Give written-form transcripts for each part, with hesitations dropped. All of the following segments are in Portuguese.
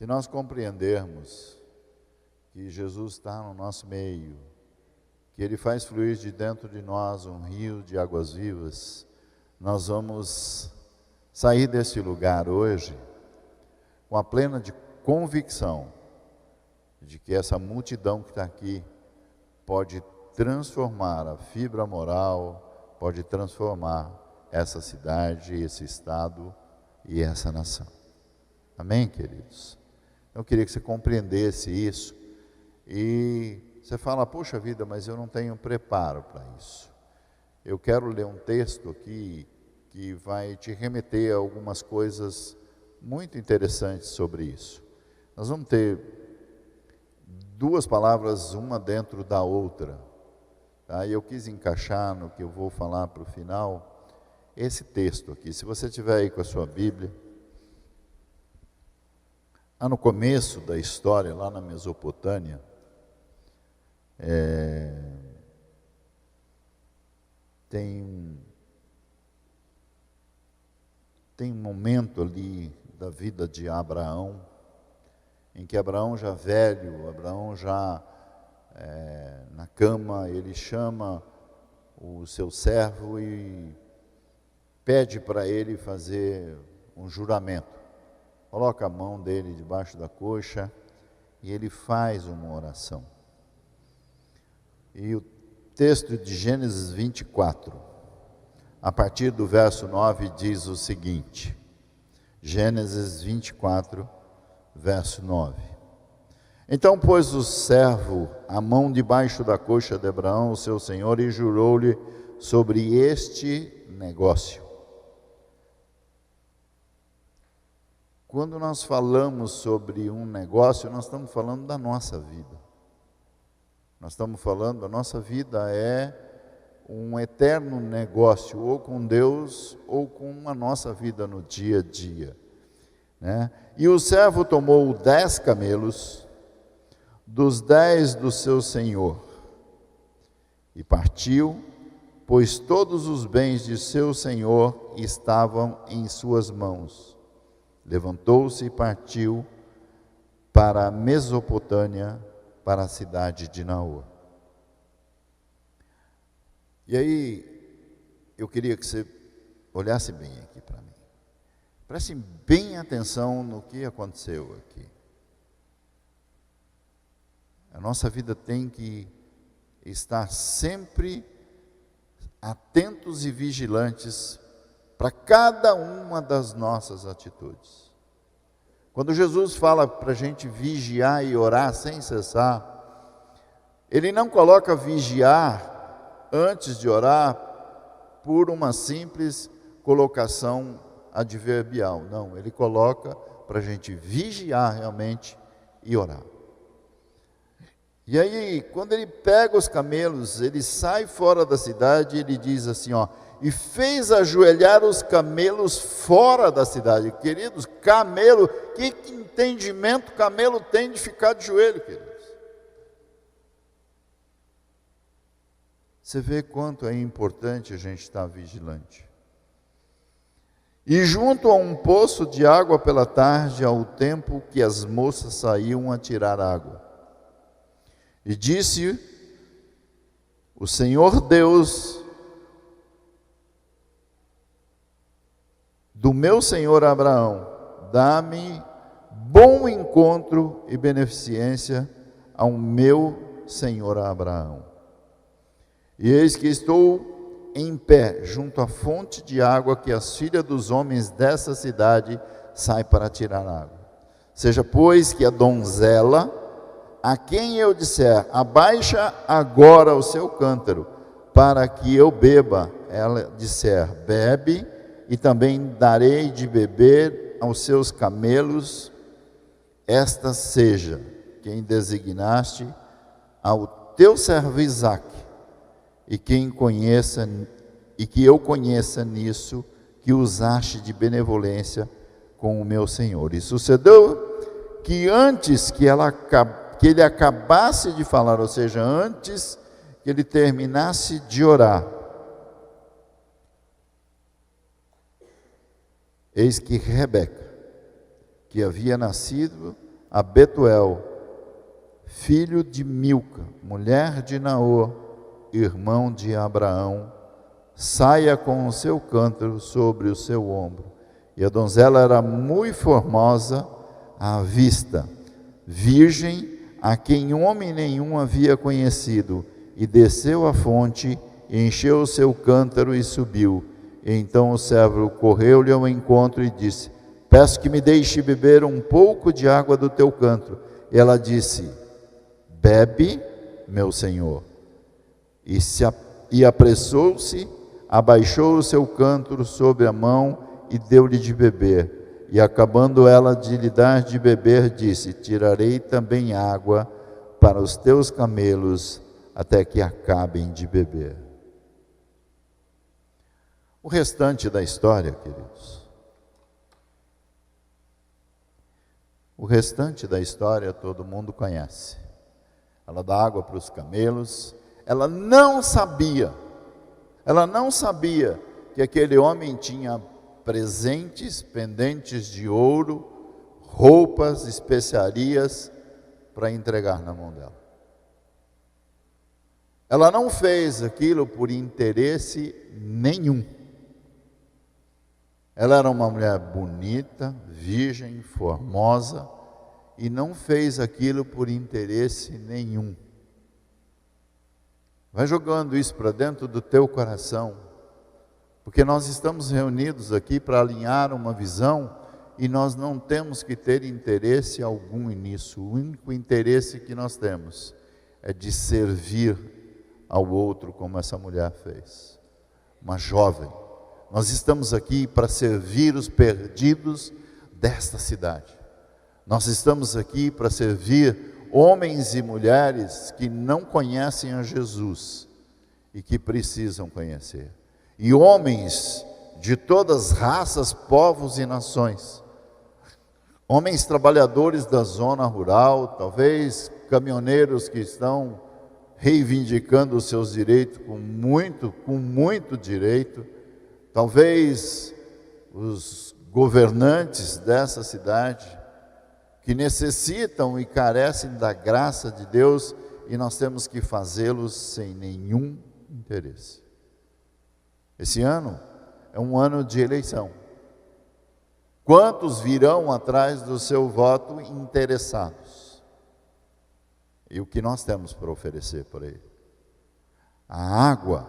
Se nós compreendermos que Jesus está no nosso meio, que Ele faz fluir de dentro de nós um rio de águas vivas, nós vamos sair desse lugar hoje com a plena convicção de que essa multidão que está aqui pode transformar a fibra moral, pode transformar essa cidade, esse estado e essa nação. Amém, queridos? Eu queria que você compreendesse isso. E você fala, poxa vida, mas eu não tenho preparo para isso. Eu quero ler um texto aqui que vai te remeter a algumas coisas muito interessantes sobre isso. Nós vamos ter duas palavras, uma dentro da outra. Tá? E eu quis encaixar no que eu vou falar para o final, esse texto aqui. Se você estiver aí com a sua Bíblia, lá no começo da história, lá na Mesopotâmia, tem um momento ali da vida de Abraão, em que Abraão já velho, Abraão já na cama, ele chama o seu servo e pede para ele fazer um juramento. Coloca a mão dele debaixo da coxa e ele faz uma oração. E o texto de Gênesis 24, a partir do verso 9, diz o seguinte. Gênesis 24, verso 9. Então pôs o servo a mão debaixo da coxa de Abraão, o seu senhor, e jurou-lhe sobre este negócio. Quando nós falamos sobre um negócio, nós estamos falando da nossa vida. Nós estamos falando, a nossa vida é um eterno negócio, ou com Deus, ou com a nossa vida no dia a dia. Né? E o servo tomou 10 camelos, dos 10 do seu senhor, e partiu, pois todos os bens de seu senhor estavam em suas mãos. Levantou-se e partiu para a Mesopotâmia, para a cidade de Naor. E aí, eu queria que você olhasse bem aqui para mim. Preste bem atenção no que aconteceu aqui. A nossa vida tem que estar sempre atentos e vigilantes para cada uma das nossas atitudes. Quando Jesus fala para a gente vigiar e orar sem cessar, Ele não coloca vigiar antes de orar por uma simples colocação adverbial. Não, Ele coloca para a gente vigiar realmente e orar. E aí, quando Ele pega os camelos, Ele sai fora da cidade e Ele diz assim, e fez ajoelhar os camelos fora da cidade. Queridos, camelo, que entendimento camelo tem de ficar de joelho, queridos? Você vê quanto é importante a gente estar vigilante. E junto a um poço de água pela tarde, ao tempo que as moças saíam a tirar água. E disse o Senhor Deus do meu senhor Abraão, dá-me bom encontro e beneficência ao meu senhor Abraão. E eis que estou em pé junto à fonte de água que as filhas dos homens dessa cidade saem para tirar água. Seja, pois, que a donzela, a quem eu disser, abaixa agora o seu cântaro, para que eu beba, ela disser, bebe, e também darei de beber aos seus camelos, esta seja quem designaste ao teu servo Isaque, e que eu conheça nisso, que usaste de benevolência com o meu Senhor. E sucedeu que antes que ele acabasse de falar, ou seja, antes que ele terminasse de orar, eis que Rebeca, que havia nascido a Betuel, filho de Milca, mulher de Naor, irmão de Abraão, saia com o seu cântaro sobre o seu ombro. E a donzela era muito formosa à vista, virgem, a quem homem nenhum havia conhecido, e desceu à fonte, encheu o seu cântaro e subiu. E então o servo correu-lhe ao encontro e disse: peço que me deixe beber um pouco de água do teu cântaro. E ela disse: bebe, meu senhor. E apressou-se, abaixou o seu cântaro sobre a mão e deu-lhe de beber. E acabando ela de lhe dar de beber, disse: tirarei também água para os teus camelos, até que acabem de beber. O restante da história, queridos, o restante da história todo mundo conhece. Ela dá água para os camelos. Ela não sabia que aquele homem tinha presentes, pendentes de ouro, roupas, especiarias para entregar na mão dela. Ela não fez aquilo por interesse nenhum. Ela era uma mulher bonita, virgem, formosa, e não fez aquilo por interesse nenhum. Vai jogando isso para dentro do teu coração, porque nós estamos reunidos aqui para alinhar uma visão e nós não temos que ter interesse algum nisso. O único interesse que nós temos é de servir ao outro, como essa mulher fez. Uma jovem. Nós estamos aqui para servir os perdidos desta cidade. Nós estamos aqui para servir homens e mulheres que não conhecem a Jesus e que precisam conhecer. E homens de todas as raças, povos e nações. Homens trabalhadores da zona rural, talvez caminhoneiros que estão reivindicando os seus direitos com muito direito. Talvez os governantes dessa cidade que necessitam e carecem da graça de Deus, e nós temos que fazê-los sem nenhum interesse. Esse ano é um ano de eleição. Quantos virão atrás do seu voto interessados? E o que nós temos para oferecer por ele? A água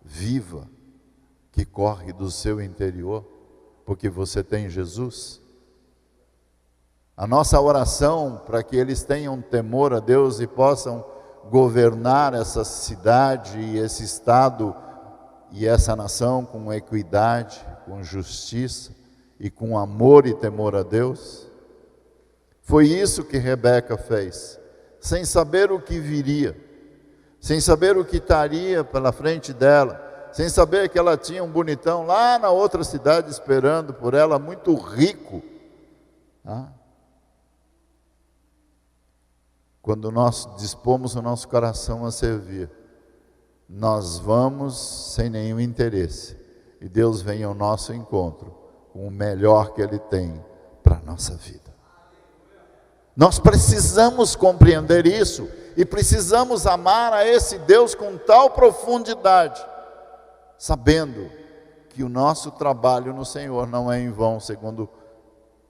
viva que corre do seu interior, porque você tem Jesus. A nossa oração para que eles tenham temor a Deus e possam governar essa cidade e esse estado e essa nação com equidade, com justiça e com amor e temor a Deus. Foi isso que Rebeca fez, sem saber o que viria, sem saber o que estaria pela frente dela, sem saber que ela tinha um bonitão lá na outra cidade esperando por ela, muito rico. Quando nós dispomos o nosso coração a servir, nós vamos sem nenhum interesse, e Deus vem ao nosso encontro com o melhor que Ele tem para a nossa vida. Nós precisamos compreender isso, e precisamos amar a esse Deus com tal profundidade, sabendo que o nosso trabalho no Senhor não é em vão, segundo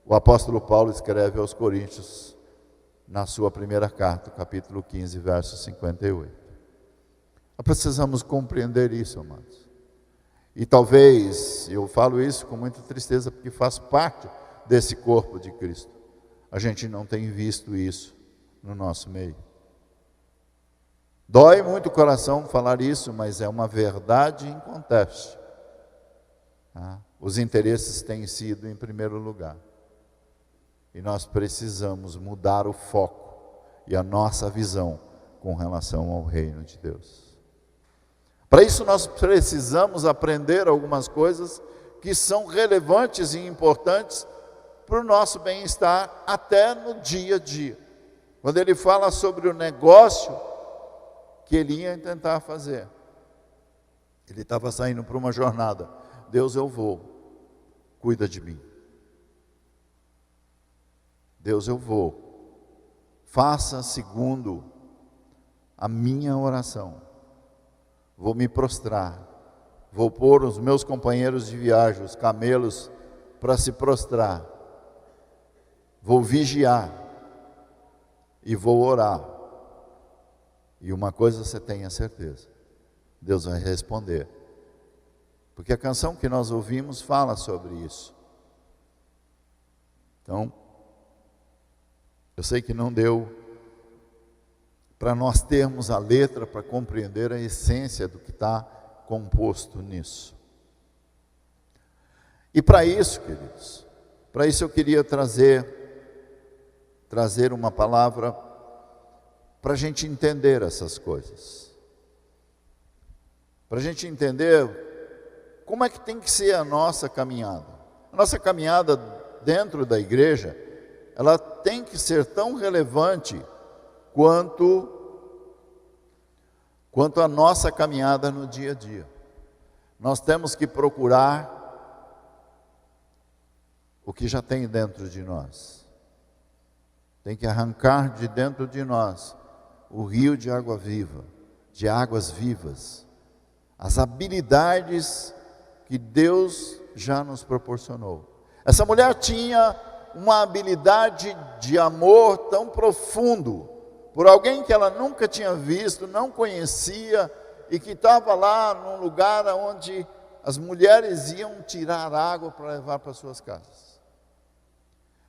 o apóstolo Paulo escreve aos Coríntios, na sua primeira carta, capítulo 15, verso 58. Nós precisamos compreender isso, amados. E talvez, eu falo isso com muita tristeza, porque faço parte desse corpo de Cristo. A gente não tem visto isso no nosso meio. Dói muito o coração falar isso, mas é uma verdade inconteste. Os interesses têm sido em primeiro lugar. E nós precisamos mudar o foco e a nossa visão com relação ao reino de Deus. Para isso nós precisamos aprender algumas coisas que são relevantes e importantes para o nosso bem-estar até no dia a dia. Quando ele fala sobre o negócio que ele ia tentar fazer. Ele estava saindo para uma jornada. Deus, eu vou, cuida de mim. Deus, eu vou. Faça segundo a minha oração. Vou me prostrar. Vou pôr os meus companheiros de viagem, os camelos, para se prostrar. Vou vigiar. E vou orar. E uma coisa você tenha certeza: Deus vai responder. Porque a canção que nós ouvimos fala sobre isso. Então, eu sei que não deu para nós termos a letra para compreender a essência do que está composto nisso. E para isso, queridos, para isso eu queria trazer uma palavra para a gente entender essas coisas. Para a gente entender como é que tem que ser a nossa caminhada. A nossa caminhada dentro da igreja, ela tem que ser tão relevante quanto a nossa caminhada no dia a dia. Nós temos que procurar o que já tem dentro de nós. Tem que arrancar de dentro de nós o rio de água viva, de águas vivas, as habilidades que Deus já nos proporcionou. Essa mulher tinha uma habilidade de amor tão profundo por alguém que ela nunca tinha visto, não conhecia, e que estava lá num lugar onde as mulheres iam tirar água para levar para suas casas.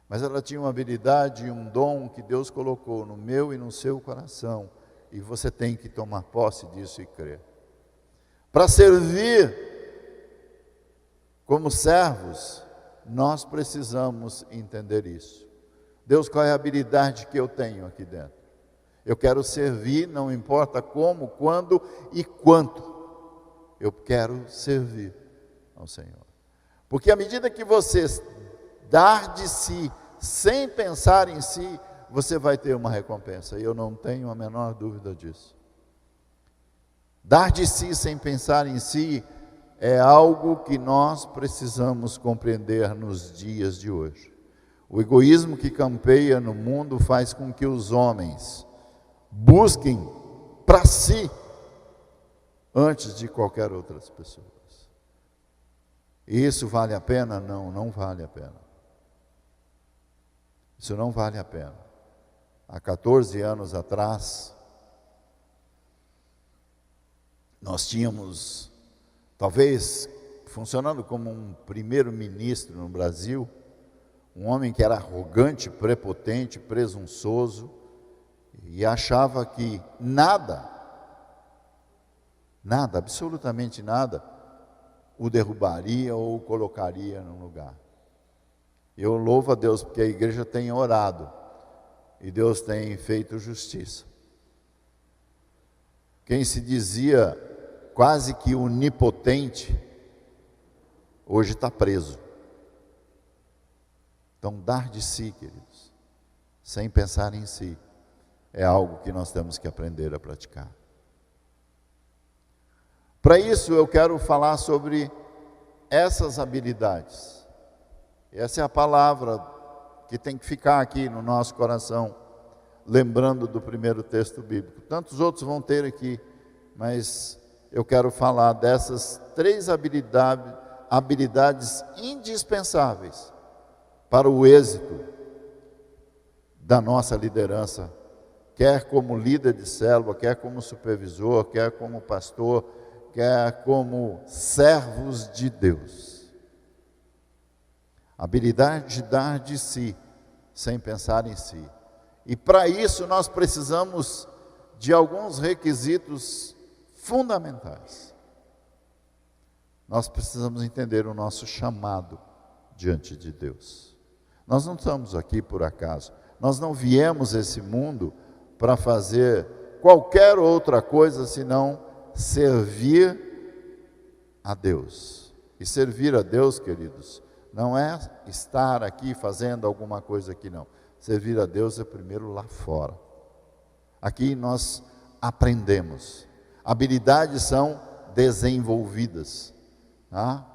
Mas ela tinha uma habilidade e um dom que Deus colocou no meu e no seu coração, e você tem que tomar posse disso e crer. Para servir como servos, nós precisamos entender isso. Deus, qual é a habilidade que eu tenho aqui dentro? Eu quero servir, não importa como, quando e quanto. Eu quero servir ao Senhor. Porque à medida que você dar de si, sem pensar em si, você vai ter uma recompensa. E eu não tenho a menor dúvida disso. Dar de si sem pensar em si é algo que nós precisamos compreender nos dias de hoje. O egoísmo que campeia no mundo faz com que os homens busquem para si antes de qualquer outras pessoas. E isso vale a pena? Não, não vale a pena. Isso não vale a pena. Há 14 anos atrás, nós tínhamos, talvez, funcionando como um primeiro-ministro no Brasil, um homem que era arrogante, prepotente, presunçoso, e achava que nada, absolutamente nada, o derrubaria ou o colocaria num lugar. Eu louvo a Deus porque a igreja tem orado e Deus tem feito justiça. Quem se dizia quase que onipotente, hoje está preso. Então, dar de si, queridos, sem pensar em si, é algo que nós temos que aprender a praticar. Para isso, eu quero falar sobre essas habilidades. Essa é a palavra que tem que ficar aqui no nosso coração, lembrando do primeiro texto bíblico. Tantos outros vão ter aqui, mas eu quero falar dessas 3 habilidades indispensáveis para o êxito da nossa liderança, quer como líder de célula, quer como supervisor, quer como pastor, quer como servos de Deus. A habilidade de dar de si, sem pensar em si. E para isso nós precisamos de alguns requisitos fundamentais. Nós precisamos entender o nosso chamado diante de Deus. Nós não estamos aqui por acaso. Nós não viemos a esse mundo para fazer qualquer outra coisa senão servir a Deus. E servir a Deus, queridos, não é estar aqui fazendo alguma coisa aqui, não. Servir a Deus é primeiro lá fora. Aqui nós aprendemos. Habilidades são desenvolvidas. Tá?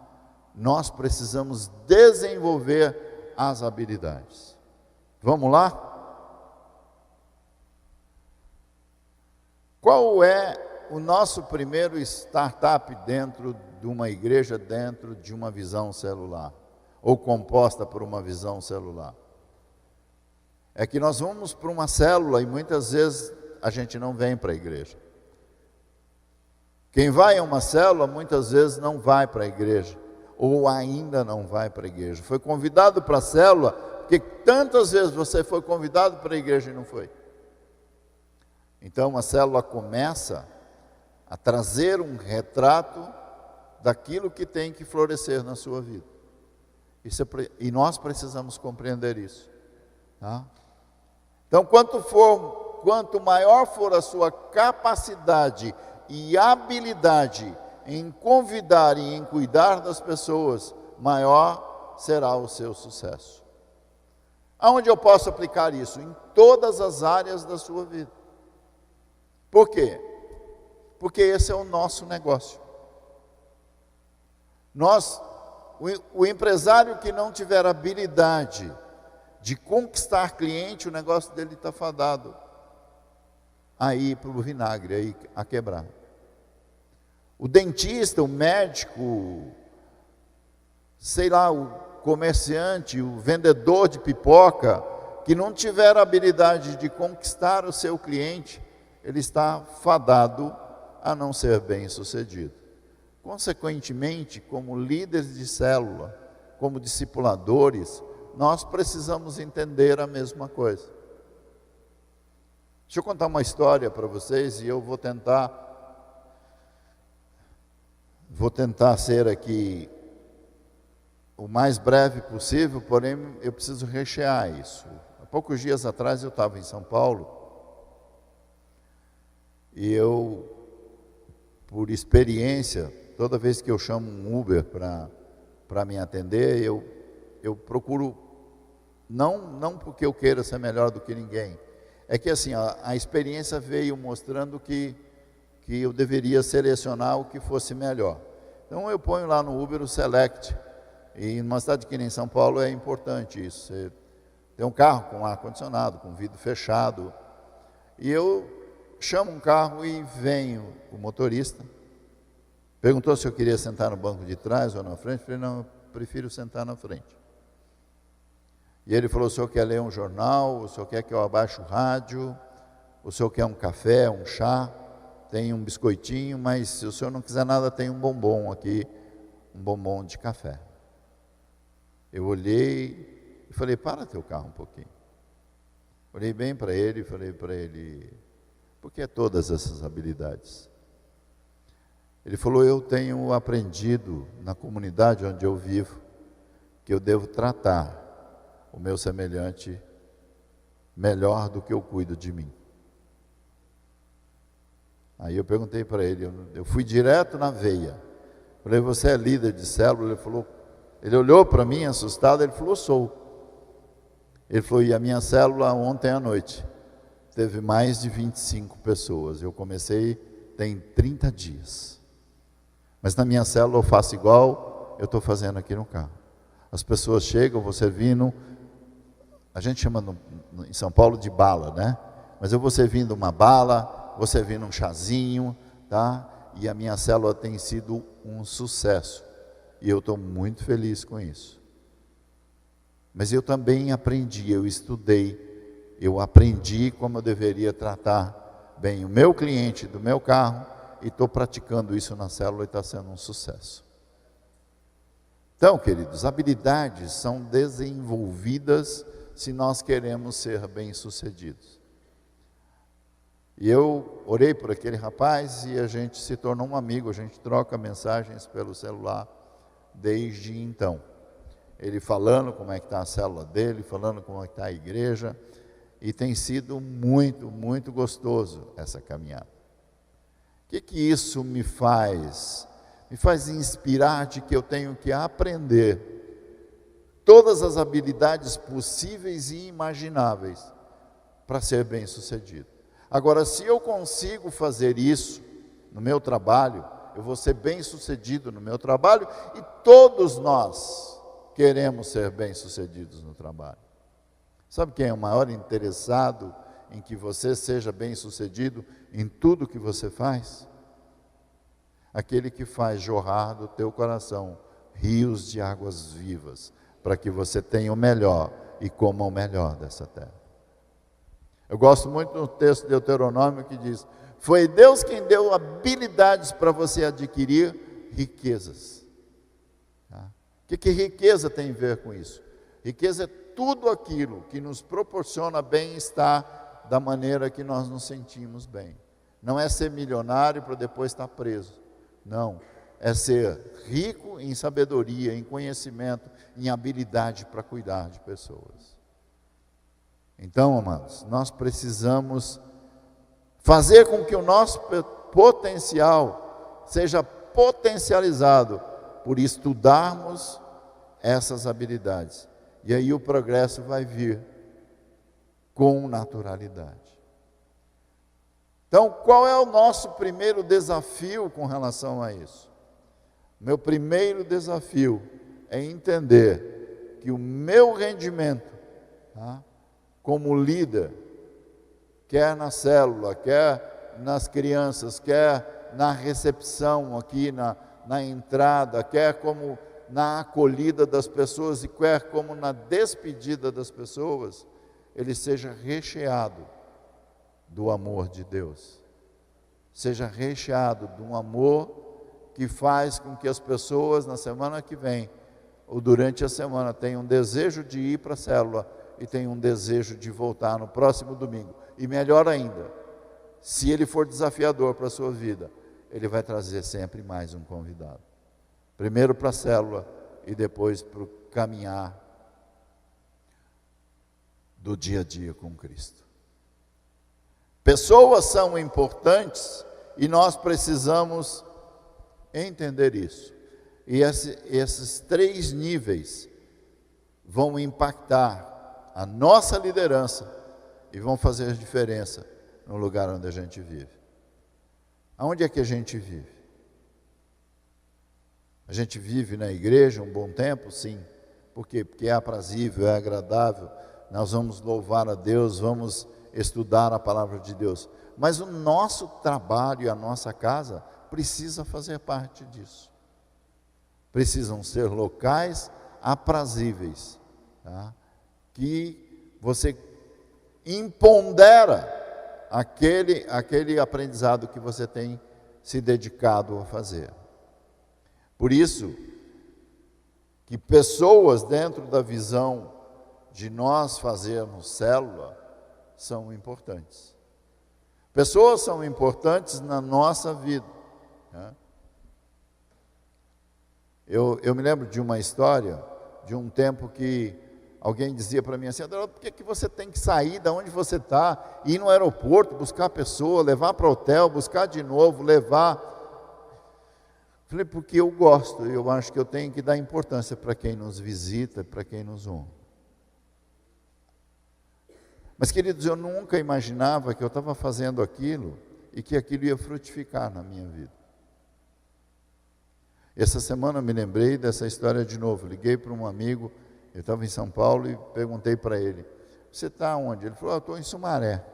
Nós precisamos desenvolver as habilidades. Vamos lá? Qual é o nosso primeiro startup dentro de uma igreja, dentro de uma visão celular? Ou composta por uma visão celular? É que nós vamos para uma célula e muitas vezes a gente não vem para a igreja. Quem vai a uma célula muitas vezes não vai para a igreja, ou ainda não vai para a igreja. Foi convidado para a célula, porque tantas vezes você foi convidado para a igreja e não foi. Então a célula começa a trazer um retrato daquilo que tem que florescer na sua vida. E nós precisamos compreender isso. Tá? Então quanto maior for a sua capacidade e habilidade em convidar e em cuidar das pessoas, maior será o seu sucesso. Aonde eu posso aplicar isso? Em todas as áreas da sua vida. Por quê? Porque esse é o nosso negócio. O empresário que não tiver habilidade de conquistar cliente, o negócio dele está fadado a ir para o vinagre, aí a quebrar. O dentista, o médico, sei lá, o comerciante, o vendedor de pipoca, que não tiver a habilidade de conquistar o seu cliente, ele está fadado a não ser bem sucedido. Consequentemente, como líderes de célula, como discipuladores, nós precisamos entender a mesma coisa. Deixa eu contar uma história para vocês e eu vou tentar ser aqui o mais breve possível, porém eu preciso rechear isso. Há poucos dias atrás eu estava em São Paulo e eu, por experiência, toda vez que eu chamo um Uber para me atender, eu procuro, não porque eu queira ser melhor do que ninguém, é que assim, a experiência veio mostrando que eu deveria selecionar o que fosse melhor. Então eu ponho lá no Uber o Select, e numa cidade que nem São Paulo é importante isso. Você tem um carro com ar-condicionado, com vidro fechado, e eu chamo um carro e vem o motorista, perguntou se eu queria sentar no banco de trás ou na frente. Eu falei, não, eu prefiro sentar na frente. E ele falou, o senhor quer ler um jornal, o senhor quer que eu abaixe o rádio, o senhor quer um café, um chá, tem um biscoitinho, mas se o senhor não quiser nada, tem um bombom aqui, um bombom de café. Eu olhei e falei, para teu carro um pouquinho. Olhei bem para ele e falei para ele, por que todas essas habilidades? Ele falou, eu tenho aprendido na comunidade onde eu vivo, que eu devo tratar o meu semelhante melhor do que eu cuido de mim. Aí eu perguntei para ele, eu fui direto na veia. Falei, você é líder de célula? Ele olhou para mim assustado, ele falou, sou. Ele falou, e a minha célula ontem à noite teve mais de 25 pessoas. Eu comecei, tem 30 dias. Mas na minha célula eu faço igual eu estou fazendo aqui no carro. As pessoas chegam, vou servindo, a gente chama em São Paulo de bala, né? Mas eu vou servindo uma bala, vou servindo um chazinho, tá? E a minha célula tem sido um sucesso. E eu estou muito feliz com isso. Mas eu também aprendi, eu estudei, eu aprendi como eu deveria tratar bem o meu cliente do meu carro, e estou praticando isso na célula e está sendo um sucesso. Então, queridos, habilidades são desenvolvidas se nós queremos ser bem-sucedidos. E eu orei por aquele rapaz e a gente se tornou um amigo, a gente troca mensagens pelo celular desde então. Ele falando como é que está a célula dele, falando como é que está a igreja, e tem sido muito, muito gostoso essa caminhada. O que isso me faz? Me faz inspirar de que eu tenho que aprender todas as habilidades possíveis e imagináveis para ser bem-sucedido. Agora, se eu consigo fazer isso no meu trabalho, eu vou ser bem-sucedido no meu trabalho, e todos nós queremos ser bem-sucedidos no trabalho. Sabe quem é o maior interessado em que você seja bem-sucedido em tudo que você faz? Aquele que faz jorrar do teu coração rios de águas vivas, para que você tenha o melhor e coma o melhor dessa terra. Eu gosto muito do texto de Deuteronômio que diz: foi Deus quem deu habilidades para você adquirir riquezas. O que riqueza tem a ver com isso? Riqueza é tudo aquilo que nos proporciona bem-estar da maneira que nós nos sentimos bem. Não é ser milionário para depois estar preso. Não, é ser rico em sabedoria, em conhecimento, em habilidade para cuidar de pessoas. Então, amados, nós precisamos fazer com que o nosso potencial seja potencializado por estudarmos essas habilidades. E aí o progresso vai vir com naturalidade. Então, qual é o nosso primeiro desafio com relação a isso? Meu primeiro desafio é entender que o meu rendimento, como líder, quer na célula, quer nas crianças, quer na recepção aqui na entrada, quer como na acolhida das pessoas e quer como na despedida das pessoas, ele seja recheado do amor de Deus. Seja recheado de um amor que faz com que as pessoas na semana que vem, ou durante a semana, tenham um desejo de ir para a célula e tenham um desejo de voltar no próximo domingo. E melhor ainda, se ele for desafiador para a sua vida, ele vai trazer sempre mais um convidado. Primeiro para a célula e depois para o caminhar do dia a dia com Cristo. Pessoas são importantes e nós precisamos entender isso. E esses 3 níveis vão impactar a nossa liderança e vão fazer diferença no lugar onde a gente vive. Aonde é que a gente vive? A gente vive na igreja um bom tempo? Sim. Por quê? Porque é aprazível, é agradável. Nós vamos louvar a Deus, vamos estudar a palavra de Deus. Mas o nosso trabalho e a nossa casa precisa fazer parte disso. Precisam ser locais aprazíveis, que você impondera aquele aprendizado que você tem se dedicado a fazer. Por isso, que pessoas dentro da visão de nós fazermos célula são importantes. Pessoas são importantes na nossa vida. Eu me lembro de uma história, de um tempo que alguém dizia para mim assim: Adalto, por que você tem que sair da onde você está, ir no aeroporto, buscar a pessoa, levar para o hotel, buscar de novo, levar... Falei, porque eu gosto, eu acho que eu tenho que dar importância para quem nos visita, para quem nos honra. Mas, queridos, eu nunca imaginava que eu estava fazendo aquilo e que aquilo ia frutificar na minha vida. Essa semana eu me lembrei dessa história de novo. Liguei para um amigo, eu estava em São Paulo e perguntei para ele: você está onde? Ele falou: eu estou em Sumaré.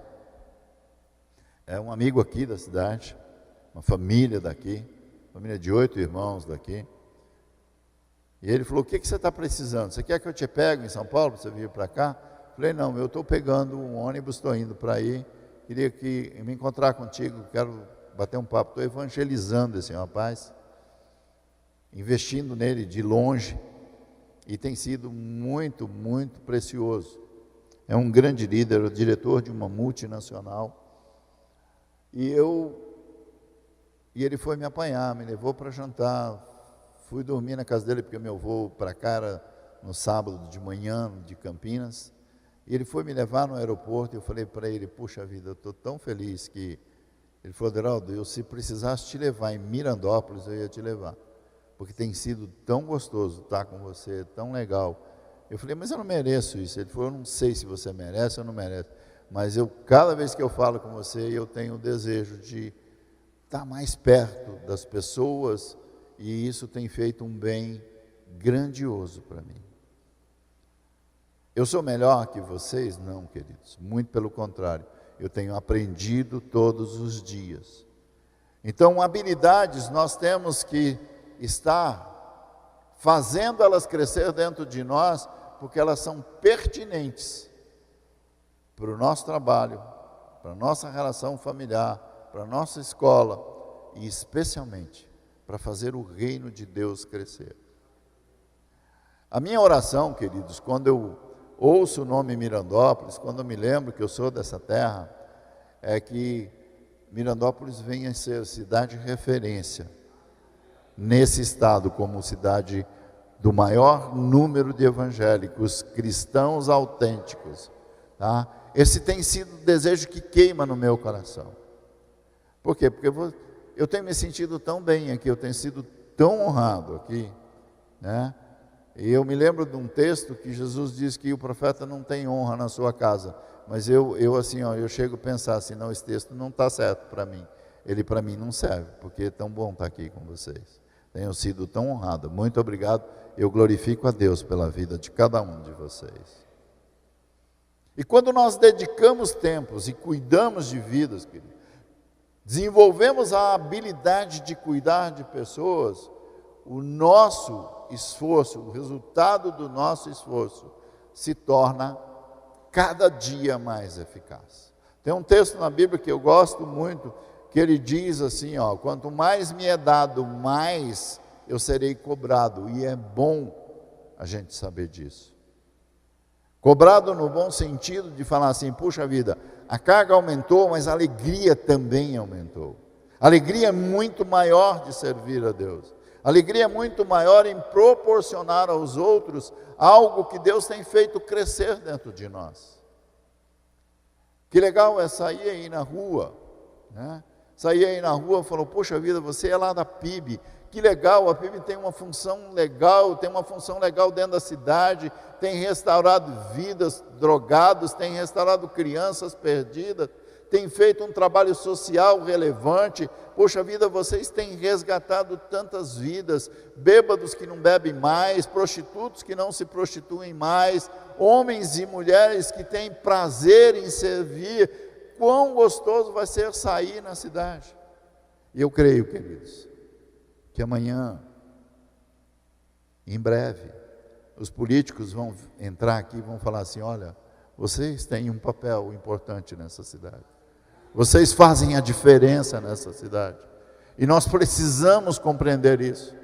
É um amigo aqui da cidade, uma família daqui, família de 8 irmãos daqui. E ele falou: o que você está precisando? Você quer que eu te pegue em São Paulo para você vir para cá? Falei: não, eu estou pegando um ônibus, estou indo para aí, queria me encontrar contigo, quero bater um papo. Estou evangelizando esse rapaz, investindo nele de longe, e tem sido muito, muito precioso. É um grande líder, o diretor de uma multinacional. E ele foi me apanhar, me levou para jantar, fui dormir na casa dele, porque meu voo para cá era no sábado de manhã, de Campinas. E ele foi me levar no aeroporto, e eu falei para ele: puxa vida, eu estou tão feliz que... Ele falou: Aderaldo, eu se precisasse te levar em Mirandópolis, eu ia te levar, porque tem sido tão gostoso estar com você, tão legal. Eu falei: mas eu não mereço isso. Ele falou: eu não sei se você merece ou não merece, mas cada vez que eu falo com você, eu tenho o desejo de estar mais perto das pessoas, e isso tem feito um bem grandioso para mim. Eu sou melhor que vocês? Não, queridos, muito pelo contrário. Eu tenho aprendido todos os dias. Então, habilidades nós temos que estar fazendo elas crescer dentro de nós, porque elas são pertinentes para o nosso trabalho, para a nossa relação familiar, para a nossa escola e especialmente para fazer o reino de Deus crescer. A minha oração, queridos, quando eu ouço o nome Mirandópolis, quando eu me lembro que eu sou dessa terra, é que Mirandópolis venha a ser cidade referência nesse estado, como cidade do maior número de evangélicos, cristãos autênticos, tá? Esse tem sido o desejo que queima no meu coração. Por quê? Porque eu tenho me sentido tão bem aqui, eu tenho sido tão honrado aqui, né? E eu me lembro de um texto que Jesus diz que o profeta não tem honra na sua casa. Mas eu assim, eu chego a pensar assim, não, esse texto não está certo para mim. Ele para mim não serve, porque é tão bom estar aqui com vocês. Tenho sido tão honrado. Muito obrigado. Eu glorifico a Deus pela vida de cada um de vocês. E quando nós dedicamos tempos e cuidamos de vidas, querido, desenvolvemos a habilidade de cuidar de pessoas, o nosso esforço, o resultado do nosso esforço se torna cada dia mais eficaz. Tem um texto na Bíblia que eu gosto muito, que ele diz assim, quanto mais me é dado, mais eu serei cobrado. E é bom a gente saber disso. Cobrado no bom sentido de falar assim, puxa vida, a carga aumentou, mas a alegria também aumentou. A alegria é muito maior de servir a Deus. A alegria é muito maior em proporcionar aos outros algo que Deus tem feito crescer dentro de nós. Que legal é sair aí na rua, né? Sair aí na rua e falar, poxa vida, você é lá da PIB, que legal, a PIB tem uma função legal, dentro da cidade, tem restaurado vidas drogados, tem restaurado crianças perdidas, tem feito um trabalho social relevante. Poxa vida, vocês têm resgatado tantas vidas, bêbados que não bebem mais, prostitutos que não se prostituem mais, homens e mulheres que têm prazer em servir. Quão gostoso vai ser sair na cidade. E eu creio, queridos, que amanhã, em breve, os políticos vão entrar aqui e vão falar assim, olha, vocês têm um papel importante nessa cidade. Vocês fazem a diferença nessa cidade. E nós precisamos compreender isso.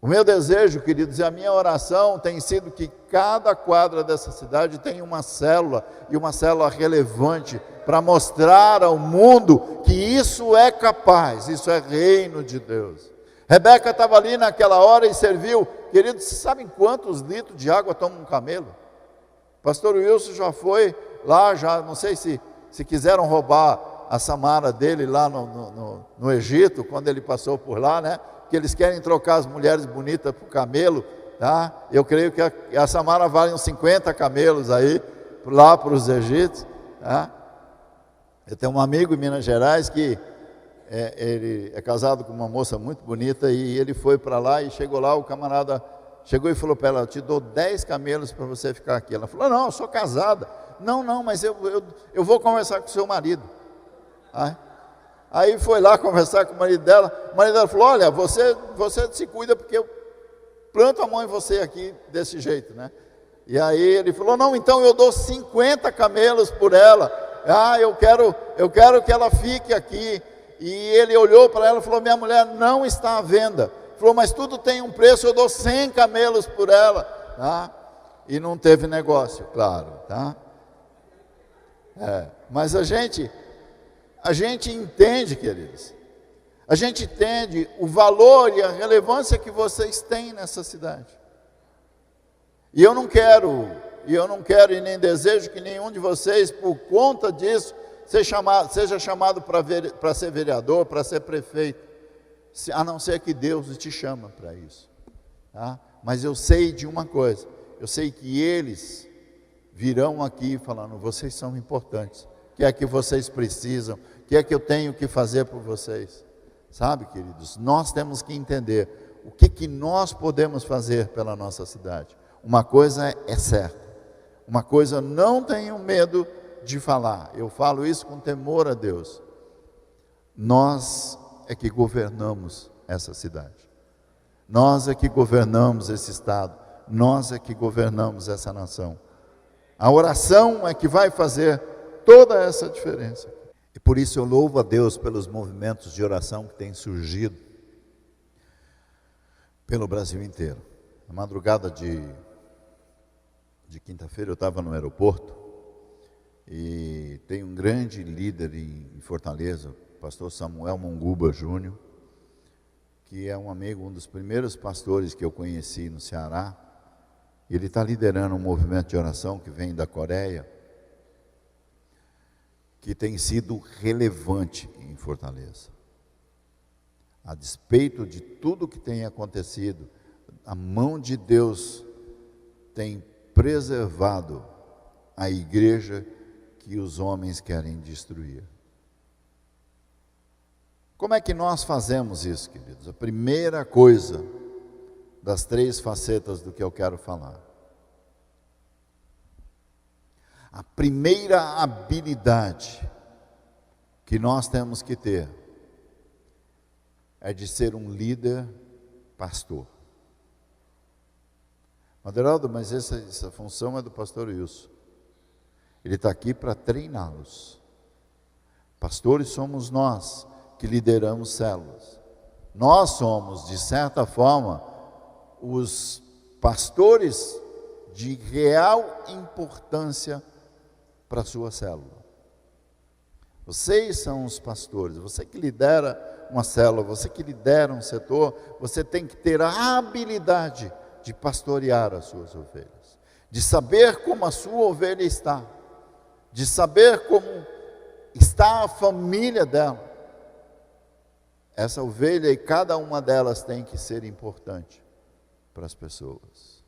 O meu desejo, queridos, e a minha oração tem sido que cada quadra dessa cidade tenha uma célula, e uma célula relevante, para mostrar ao mundo que isso é capaz, isso é reino de Deus. Rebeca estava ali naquela hora e serviu. Queridos, vocês sabem quantos litros de água toma um camelo? Pastor Wilson já foi lá, não sei se quiseram roubar a samara dele lá no Egito, quando ele passou por lá, né? Que eles querem trocar as mulheres bonitas por camelo, tá? Eu creio que a samara vale uns 50 camelos aí, lá para os egípcios, tá? Eu tenho um amigo em Minas Gerais que ele é casado com uma moça muito bonita, e ele foi para lá e chegou lá, o camarada chegou e falou para ela, eu te dou 10 camelos para você ficar aqui. Ela falou, não, eu sou casada. Não, mas eu vou conversar com o seu marido. Aí foi lá conversar com o marido dela falou, olha, você se cuida porque eu planto a mão em você aqui desse jeito, né? E aí ele falou, não, então eu dou 50 camelos por ela, eu quero que ela fique aqui. E ele olhou para ela e falou, minha mulher não está à venda. Falou, mas tudo tem um preço, eu dou 100 camelos por ela, tá? E não teve negócio, claro, tá? Mas a gente entende, queridos, a gente entende o valor e a relevância que vocês têm nessa cidade. E eu não quero e nem desejo que nenhum de vocês, por conta disso, seja chamado para ser vereador, para ser prefeito, a não ser que Deus te chama para isso, tá? Mas eu sei de uma coisa, eu sei que eles virão aqui falando, vocês são importantes, o que é que vocês precisam, o que é que eu tenho que fazer por vocês, sabe, queridos, nós temos que entender o que nós podemos fazer pela nossa cidade. Uma coisa é certa, Uma coisa não tenho medo de falar, eu falo isso com temor a Deus. Nós é que governamos essa cidade. Nós é que governamos esse estado. Nós é que governamos essa nação. A oração é que vai fazer toda essa diferença. E por isso eu louvo a Deus pelos movimentos de oração que têm surgido pelo Brasil inteiro. Na madrugada de quinta-feira eu estava no aeroporto e tem um grande líder em Fortaleza, o pastor Samuel Monguba Júnior, que é um amigo, um dos primeiros pastores que eu conheci no Ceará. Ele está liderando um movimento de oração que vem da Coreia, que tem sido relevante em Fortaleza. A despeito de tudo que tem acontecido, a mão de Deus tem preservado a igreja que os homens querem destruir. Como é que nós fazemos isso, queridos? A primeira coisa das 3 facetas do que eu quero falar. A primeira habilidade que nós temos que ter é de ser um líder pastor. Aderaldo, mas essa função é do pastor Wilson. Ele está aqui para treiná-los. Pastores somos nós que lideramos células. Nós somos, de certa forma, os pastores de real importância para a sua célula. Vocês são os pastores, você que lidera uma célula, você que lidera um setor, você tem que ter a habilidade de pastorear as suas ovelhas, de saber como a sua ovelha está, de saber como está a família dela. Essa ovelha e cada uma delas tem que ser importante para as pessoas.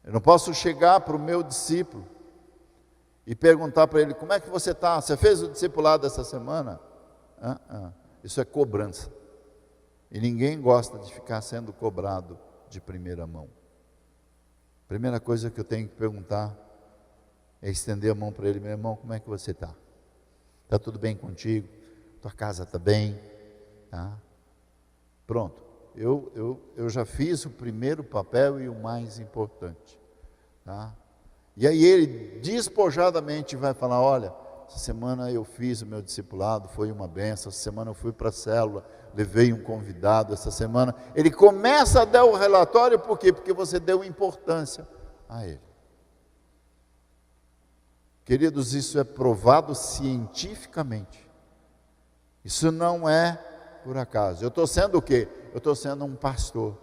Eu não posso chegar para o meu discípulo e perguntar para ele: como é que você está? Você fez o discipulado essa semana? Isso é cobrança. E ninguém gosta de ficar sendo cobrado de primeira mão. Primeira coisa que eu tenho que perguntar é estender a mão para ele: meu irmão, como é que você está? Está tudo bem contigo? Tua casa está bem? Tá? Pronto. Eu já fiz o primeiro papel e o mais importante. Tá? E aí ele despojadamente vai falar: olha, essa semana eu fiz o meu discipulado, foi uma benção. Essa semana eu fui para a célula, levei um convidado. Essa semana ele começa a dar o relatório. Por quê? Porque você deu importância a ele. Queridos, isso é provado cientificamente. Isso não é por acaso. Eu estou sendo o quê? Eu estou sendo um pastor.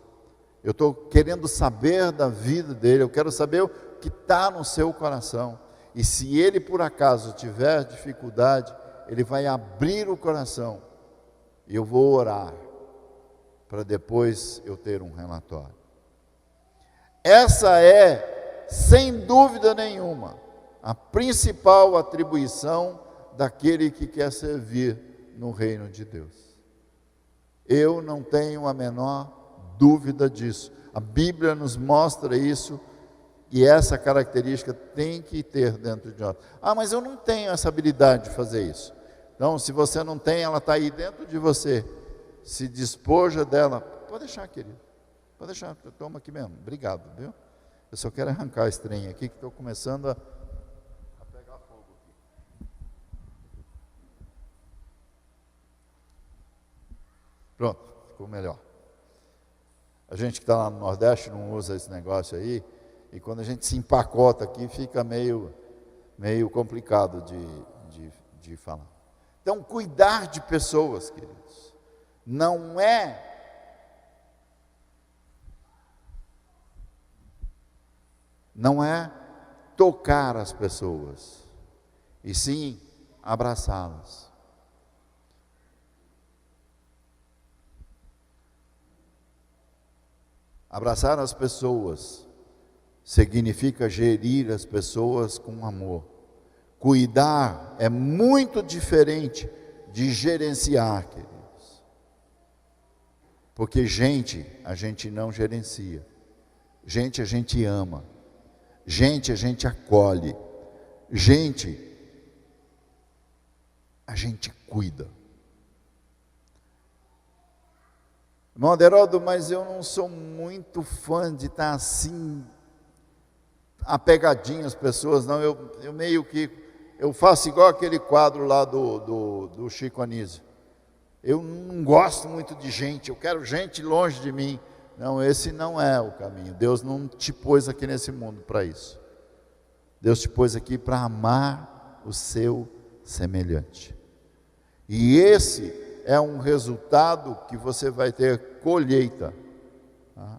Eu estou querendo saber da vida dele. Eu quero saber o que está no seu coração. E se ele por acaso tiver dificuldade, ele vai abrir o coração. E eu vou orar para depois eu ter um relatório. Essa é, sem dúvida nenhuma, a principal atribuição daquele que quer servir no reino de Deus. Eu não tenho a menor dúvida disso. A Bíblia nos mostra isso, e essa característica tem que ter dentro de nós. Mas eu não tenho essa habilidade de fazer isso. Então, se você não tem, ela está aí dentro de você. Se despoja dela. Pode deixar, querido. Pode deixar, toma aqui mesmo. Obrigado, viu? Eu só quero arrancar esse trem aqui, que estou começando a pegar fogo aqui. Pronto, ficou melhor. A gente que está lá no Nordeste não usa esse negócio aí, e quando a gente se empacota aqui, fica meio complicado de falar. Então, cuidar de pessoas, queridos, não é tocar as pessoas, e sim abraçá-las. Abraçar as pessoas significa gerir as pessoas com amor. Cuidar é muito diferente de gerenciar, queridos. Porque gente, a gente não gerencia. Gente, a gente ama. Gente, a gente acolhe. Gente, a gente cuida. Irmão Aderaldo, mas eu não sou muito fã de estar assim, apegadinho às pessoas, não. Eu meio que, eu faço igual aquele quadro lá do Chico Anísio. Eu não gosto muito de gente, eu quero gente longe de mim. Não, esse não é o caminho. Deus não te pôs aqui nesse mundo para isso. Deus te pôs aqui para amar o seu semelhante. E esse é um resultado que você vai ter colheita. Tá?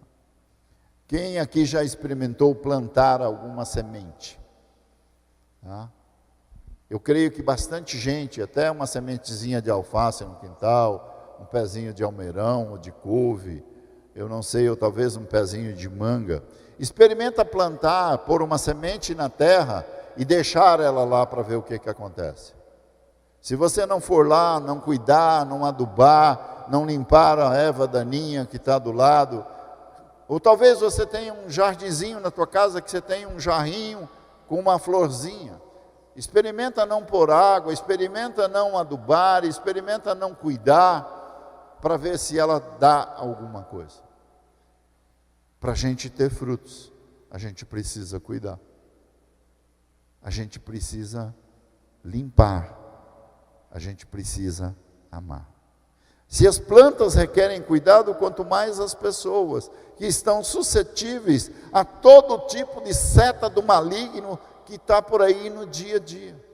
Quem aqui já experimentou plantar alguma semente? Tá? Eu creio que bastante gente, até uma sementezinha de alface no quintal, um pezinho de almeirão ou de couve, eu não sei, ou talvez um pezinho de manga. Experimenta plantar, pôr uma semente na terra e deixar ela lá para ver o que acontece. Se você não for lá, não cuidar, não adubar, não limpar a erva daninha que está do lado, ou talvez você tenha um jardinzinho na tua casa, que você tenha um jarrinho com uma florzinha. Experimenta não pôr água, experimenta não adubar, experimenta não cuidar, para ver se ela dá alguma coisa. Para a gente ter frutos, a gente precisa cuidar. A gente precisa limpar. A gente precisa amar. Se as plantas requerem cuidado, quanto mais as pessoas que estão suscetíveis a todo tipo de seta do maligno que está por aí no dia a dia.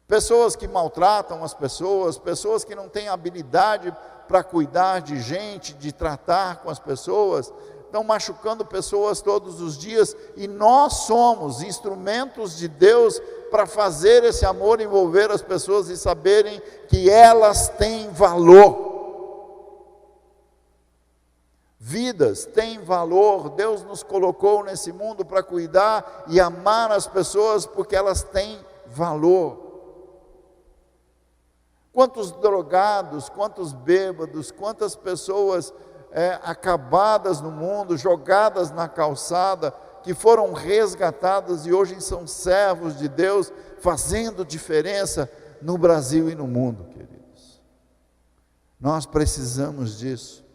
Pessoas que maltratam as pessoas, pessoas que não têm habilidade para cuidar de gente, de tratar com as pessoas, estão machucando pessoas todos os dias, e nós somos instrumentos de Deus para fazer esse amor envolver as pessoas e saberem que elas têm valor. Vidas têm valor. Deus nos colocou nesse mundo para cuidar e amar as pessoas porque elas têm valor. Quantos drogados, quantos bêbados, quantas pessoas acabadas no mundo, jogadas na calçada, que foram resgatadas e hoje são servos de Deus, fazendo diferença no Brasil e no mundo, queridos. Nós precisamos disso.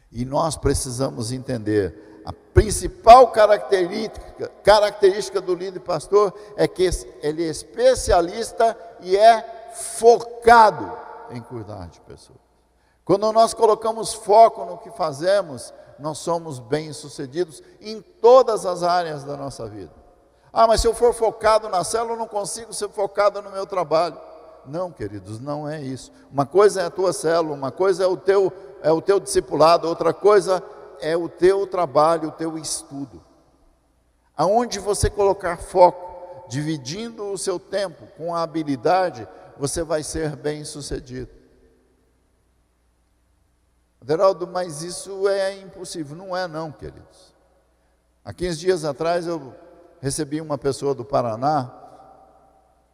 E nós precisamos entender, a principal característica do líder pastor é que ele é especialista e é focado em cuidar de pessoas. Quando nós colocamos foco no que fazemos, nós somos bem-sucedidos em todas as áreas da nossa vida. Ah, mas se eu for focado na célula, eu não consigo ser focado no meu trabalho. Não, queridos, não é isso. Uma coisa é a tua célula, uma coisa é o teu discipulado, outra coisa é o teu trabalho, o teu estudo. Aonde você colocar foco, dividindo o seu tempo com a habilidade, você vai ser bem-sucedido. Aderaldo, mas isso é impossível. Não é não, queridos. Há 15 dias atrás eu recebi uma pessoa do Paraná,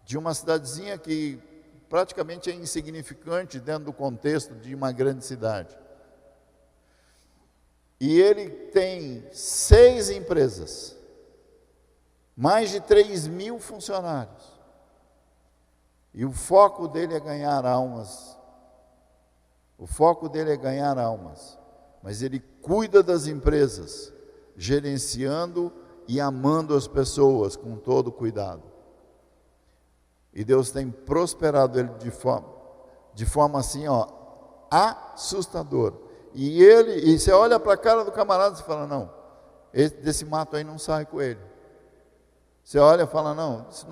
de uma cidadezinha que praticamente é insignificante dentro do contexto de uma grande cidade. E ele tem 6 empresas, mais de 3.000 funcionários. E o foco dele é ganhar almas. O foco dele é ganhar almas. Mas ele cuida das empresas, gerenciando e amando as pessoas com todo cuidado. E Deus tem prosperado ele de forma assim, assustadora. E você olha para a cara do camarada e fala, não, desse mato aí não sai coelho. Você olha e fala, não, isso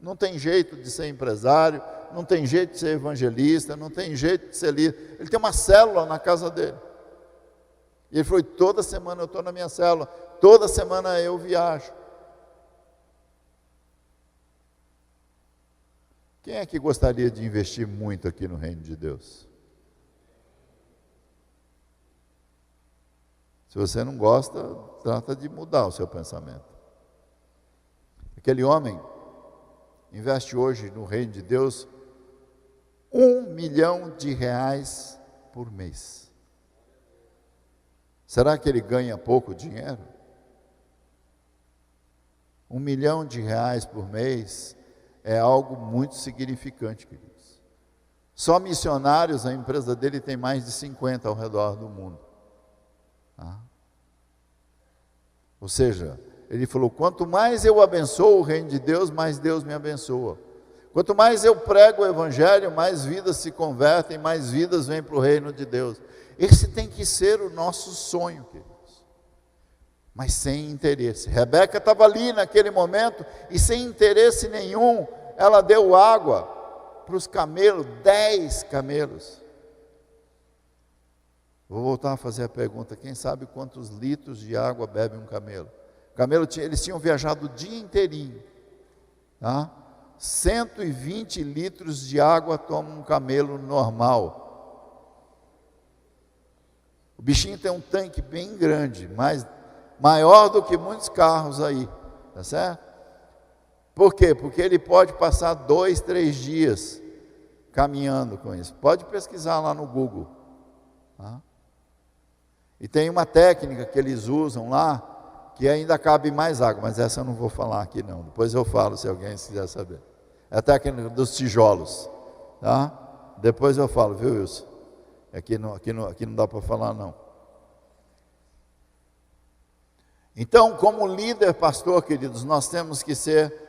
não tem jeito de ser empresário, não tem jeito de ser evangelista, não tem jeito de ser líder. Ele tem uma célula na casa dele. E ele falou, toda semana eu estou na minha célula, toda semana eu viajo. Quem é que gostaria de investir muito aqui no reino de Deus? Se você não gosta, trata de mudar o seu pensamento. Aquele homem investe hoje no reino de Deus R$1 milhão por mês. Será que ele ganha pouco dinheiro? R$1 milhão por mês é algo muito significante, queridos. Só missionários, a empresa dele tem mais de 50 ao redor do mundo. Tá? Ou seja, ele falou, quanto mais eu abençoo o reino de Deus, mais Deus me abençoa. Quanto mais eu prego o evangelho, mais vidas se convertem, mais vidas vêm para o reino de Deus. Esse tem que ser o nosso sonho, queridos. Mas sem interesse. Rebeca estava ali naquele momento e sem interesse nenhum, ela deu água para os camelos, 10 camelos. Vou voltar a fazer a pergunta, quem sabe quantos litros de água bebe um camelo? Eles tinham viajado o dia inteirinho, tá? 120 litros de água toma um camelo normal. O bichinho tem um tanque bem grande, maior do que muitos carros aí, tá certo? Por quê? Porque ele pode passar 2, 3 dias caminhando com isso. Pode pesquisar lá no Google. Tá? E tem uma técnica que eles usam lá, que ainda cabe mais água, mas essa eu não vou falar aqui não. Depois eu falo se alguém quiser saber. É a técnica dos tijolos. Tá? Depois eu falo, viu, Wilson? Aqui não dá para falar não. Então, como líder, pastor, queridos, nós temos que ser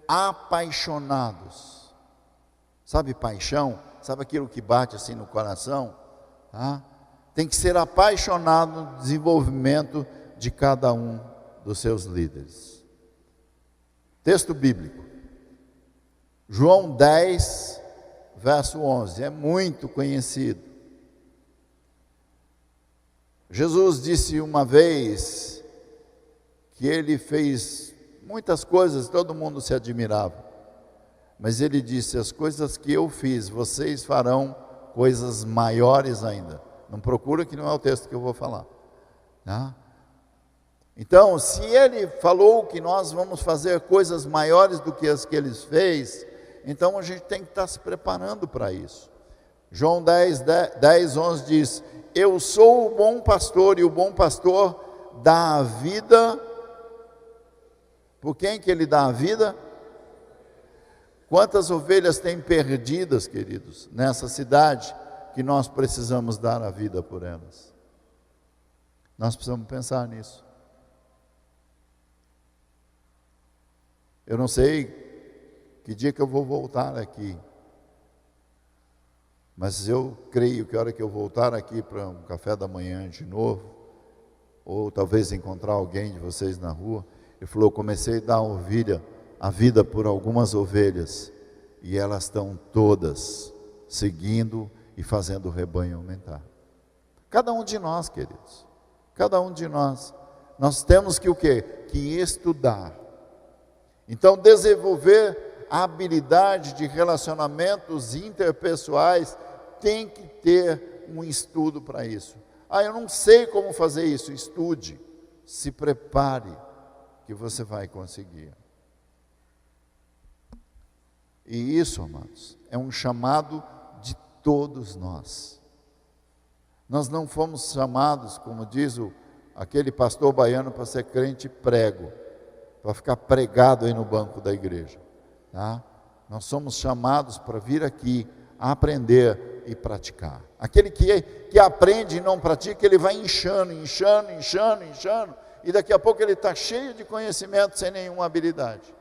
apaixonados. Sabe paixão? Sabe aquilo que bate assim no coração? Tá? Tem que ser apaixonado no desenvolvimento de cada um dos seus líderes. Texto bíblico. João 10, verso 11. É muito conhecido. Jesus disse uma vez que ele fez muitas coisas, todo mundo se admirava. Mas ele disse, as coisas que eu fiz, vocês farão coisas maiores ainda. Não procura que não é o texto que eu vou falar. Tá? Então, se ele falou que nós vamos fazer coisas maiores do que as que ele fez, então a gente tem que estar se preparando para isso. João 10, 11 diz, eu sou o bom pastor, e o bom pastor dá a vida. Por quem que ele dá a vida? Quantas ovelhas tem perdidas, queridos, nessa cidade, que nós precisamos dar a vida por elas? Nós precisamos pensar nisso. Eu não sei que dia que eu vou voltar aqui, mas eu creio que a hora que eu voltar aqui para um café da manhã de novo, ou talvez encontrar alguém de vocês na rua, ele falou, comecei a dar a vida por algumas ovelhas, e elas estão todas seguindo e fazendo o rebanho aumentar. Cada um de nós, queridos, cada um de nós temos que o quê? Que estudar. Então, desenvolver a habilidade de relacionamentos interpessoais tem que ter um estudo para isso. Eu não sei como fazer isso. Estude, se prepare, que você vai conseguir. E isso, amados, é um chamado de todos nós. Nós não fomos chamados, como diz aquele pastor baiano, para ser crente prego, para ficar pregado aí no banco da igreja. Tá? Nós somos chamados para vir aqui, aprender e praticar. Aquele que aprende e não pratica, ele vai inchando, e daqui a pouco ele está cheio de conhecimento, sem nenhuma habilidade.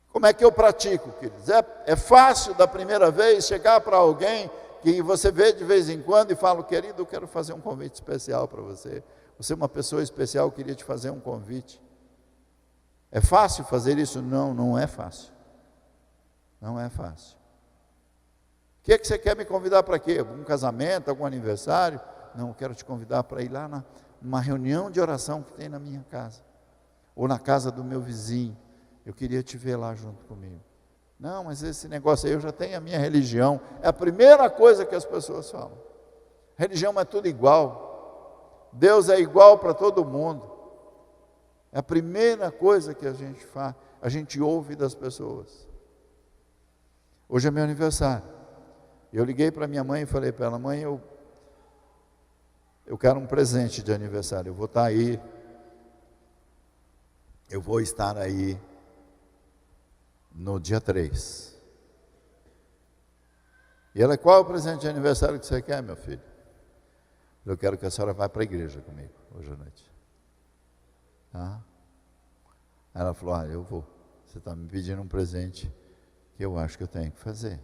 Como é que eu pratico, queridos? É fácil da primeira vez chegar para alguém que você vê de vez em quando e fala, querido, eu quero fazer um convite especial para você. Você é uma pessoa especial, eu queria te fazer um convite. É fácil fazer isso? Não, não é fácil. Não é fácil. O que é que você quer me convidar para quê? Algum casamento, algum aniversário? Não, eu quero te convidar para ir lá numa reunião de oração que tem na minha casa. Ou na casa do meu vizinho. Eu queria te ver lá junto comigo. Não, mas esse negócio aí, eu já tenho a minha religião. É a primeira coisa que as pessoas falam. Religião é tudo igual. Deus é igual para todo mundo. É a primeira coisa que a gente faz, a gente ouve das pessoas. Hoje é meu aniversário. Eu liguei para minha mãe e falei para ela, mãe, eu quero um presente de aniversário, eu vou estar aí. eu vou estar aí no dia 3. E ela, qual é o presente de aniversário que você quer, meu filho? Eu quero que a senhora vá para a igreja comigo hoje à noite. Tá? Ela falou, eu vou. Você está me pedindo um presente que eu acho que eu tenho que fazer.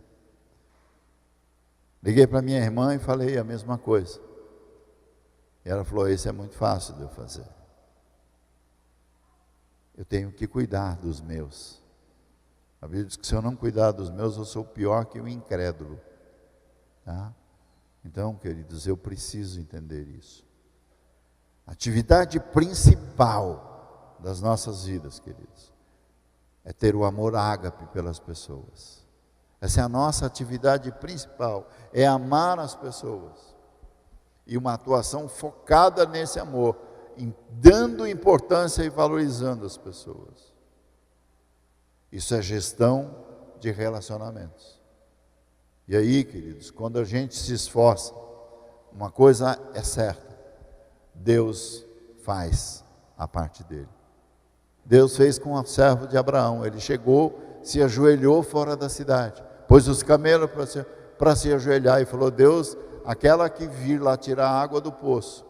Liguei para minha irmã e falei a mesma coisa. E ela falou, esse é muito fácil de eu fazer. Eu tenho que cuidar dos meus. A Bíblia diz que se eu não cuidar dos meus, eu sou pior que o incrédulo. Tá? Então, queridos, eu preciso entender isso. A atividade principal das nossas vidas, queridos, é ter o amor ágape pelas pessoas. Essa é a nossa atividade principal, é amar as pessoas. E uma atuação focada nesse amor, dando importância e valorizando as pessoas. Isso é gestão de relacionamentos. E aí, queridos, quando a gente se esforça, uma coisa é certa, Deus faz a parte dele. Deus fez com o servo de Abraão, ele chegou, se ajoelhou fora da cidade, pôs os camelos para se ajoelhar e falou, Deus, aquela que vir lá tirar água do poço,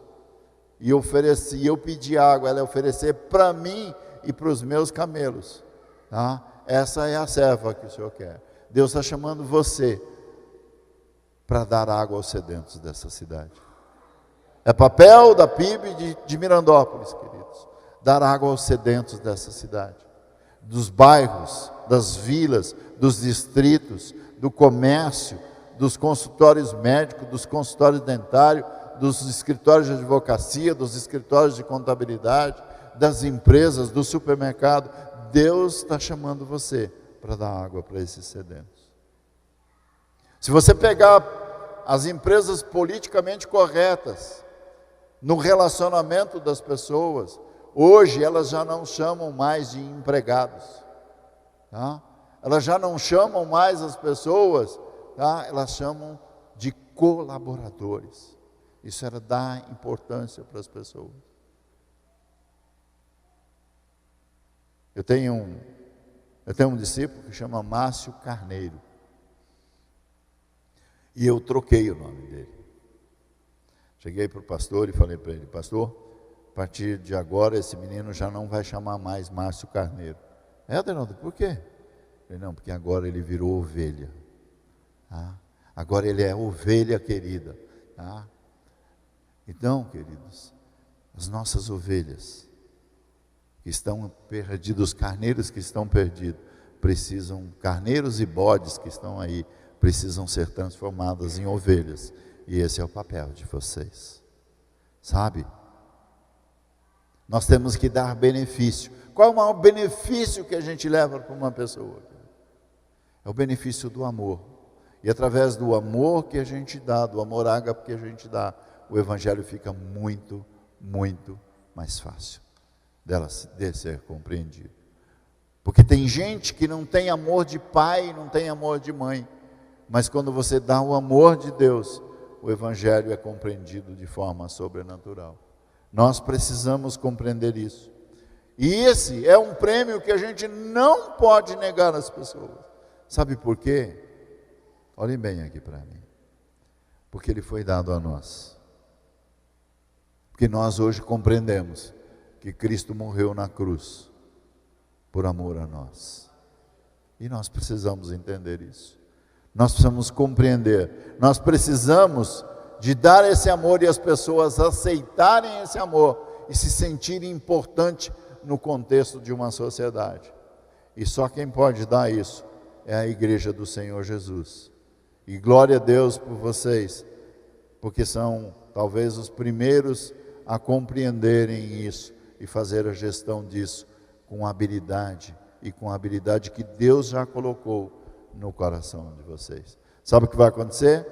e eu pedi água, ela oferecer para mim e para os meus camelos, tá? Essa é a serva que o Senhor quer. Deus está chamando você para dar água aos sedentos dessa cidade. É papel da PIB de Mirandópolis, queridos, dar água aos sedentos dessa cidade, dos bairros, das vilas, dos distritos, do comércio, dos consultórios médicos, dos consultórios dentários, dos escritórios de advocacia, dos escritórios de contabilidade, das empresas, do supermercado. Deus está chamando você para dar água para esses sedentos. Se você pegar as empresas politicamente corretas, no relacionamento das pessoas, hoje elas já não chamam mais de empregados, tá? Elas já não chamam mais as pessoas, tá? Elas chamam de colaboradores. Isso era dar importância para as pessoas. Eu tenho um discípulo que chama Márcio Carneiro. E eu troquei o nome dele. Cheguei para o pastor e falei para ele, pastor, a partir de agora esse menino já não vai chamar mais Márcio Carneiro. Adenaldo, por quê? Eu falei, não, porque agora ele virou ovelha. Tá? Agora ele é ovelha querida. Tá? Então, queridos, as nossas ovelhas que estão perdidas, os carneiros que estão perdidos, carneiros e bodes que estão aí, precisam ser transformadas em ovelhas. E esse é o papel de vocês. Sabe? Nós temos que dar benefício. Qual é o maior benefício que a gente leva para uma pessoa? É o benefício do amor. E através do amor que a gente dá, do amor ágape que a gente dá, o evangelho fica muito, muito mais fácil de ser compreendido. Porque tem gente que não tem amor de pai, não tem amor de mãe. Mas quando você dá o amor de Deus, o evangelho é compreendido de forma sobrenatural. Nós precisamos compreender isso. E esse é um prêmio que a gente não pode negar às pessoas. Sabe por quê? Olhem bem aqui para mim. Porque ele foi dado a nós. Porque nós hoje compreendemos que Cristo morreu na cruz por amor a nós. E nós precisamos entender isso. Nós precisamos compreender. Nós precisamos de dar esse amor e as pessoas aceitarem esse amor e se sentirem importantes no contexto de uma sociedade. E só quem pode dar isso é a igreja do Senhor Jesus. E glória a Deus por vocês, porque são talvez os primeiros a compreenderem isso e fazer a gestão disso com habilidade e com a habilidade que Deus já colocou no coração de vocês. Sabe o que vai acontecer?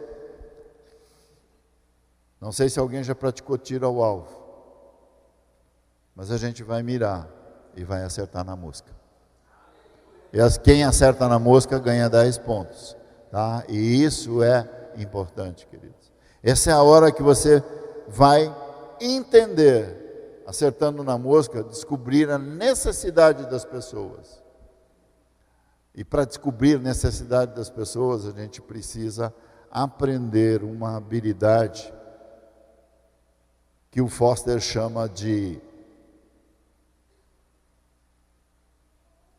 Não sei se alguém já praticou tiro ao alvo, mas a gente vai mirar e vai acertar na mosca. E quem acerta na mosca ganha 10 pontos. Tá? E isso é importante, queridos. Essa é a hora que você vai entender acertando na mosca, descobrir a necessidade das pessoas. E para descobrir a necessidade das pessoas, a gente precisa aprender uma habilidade que o Foster chama de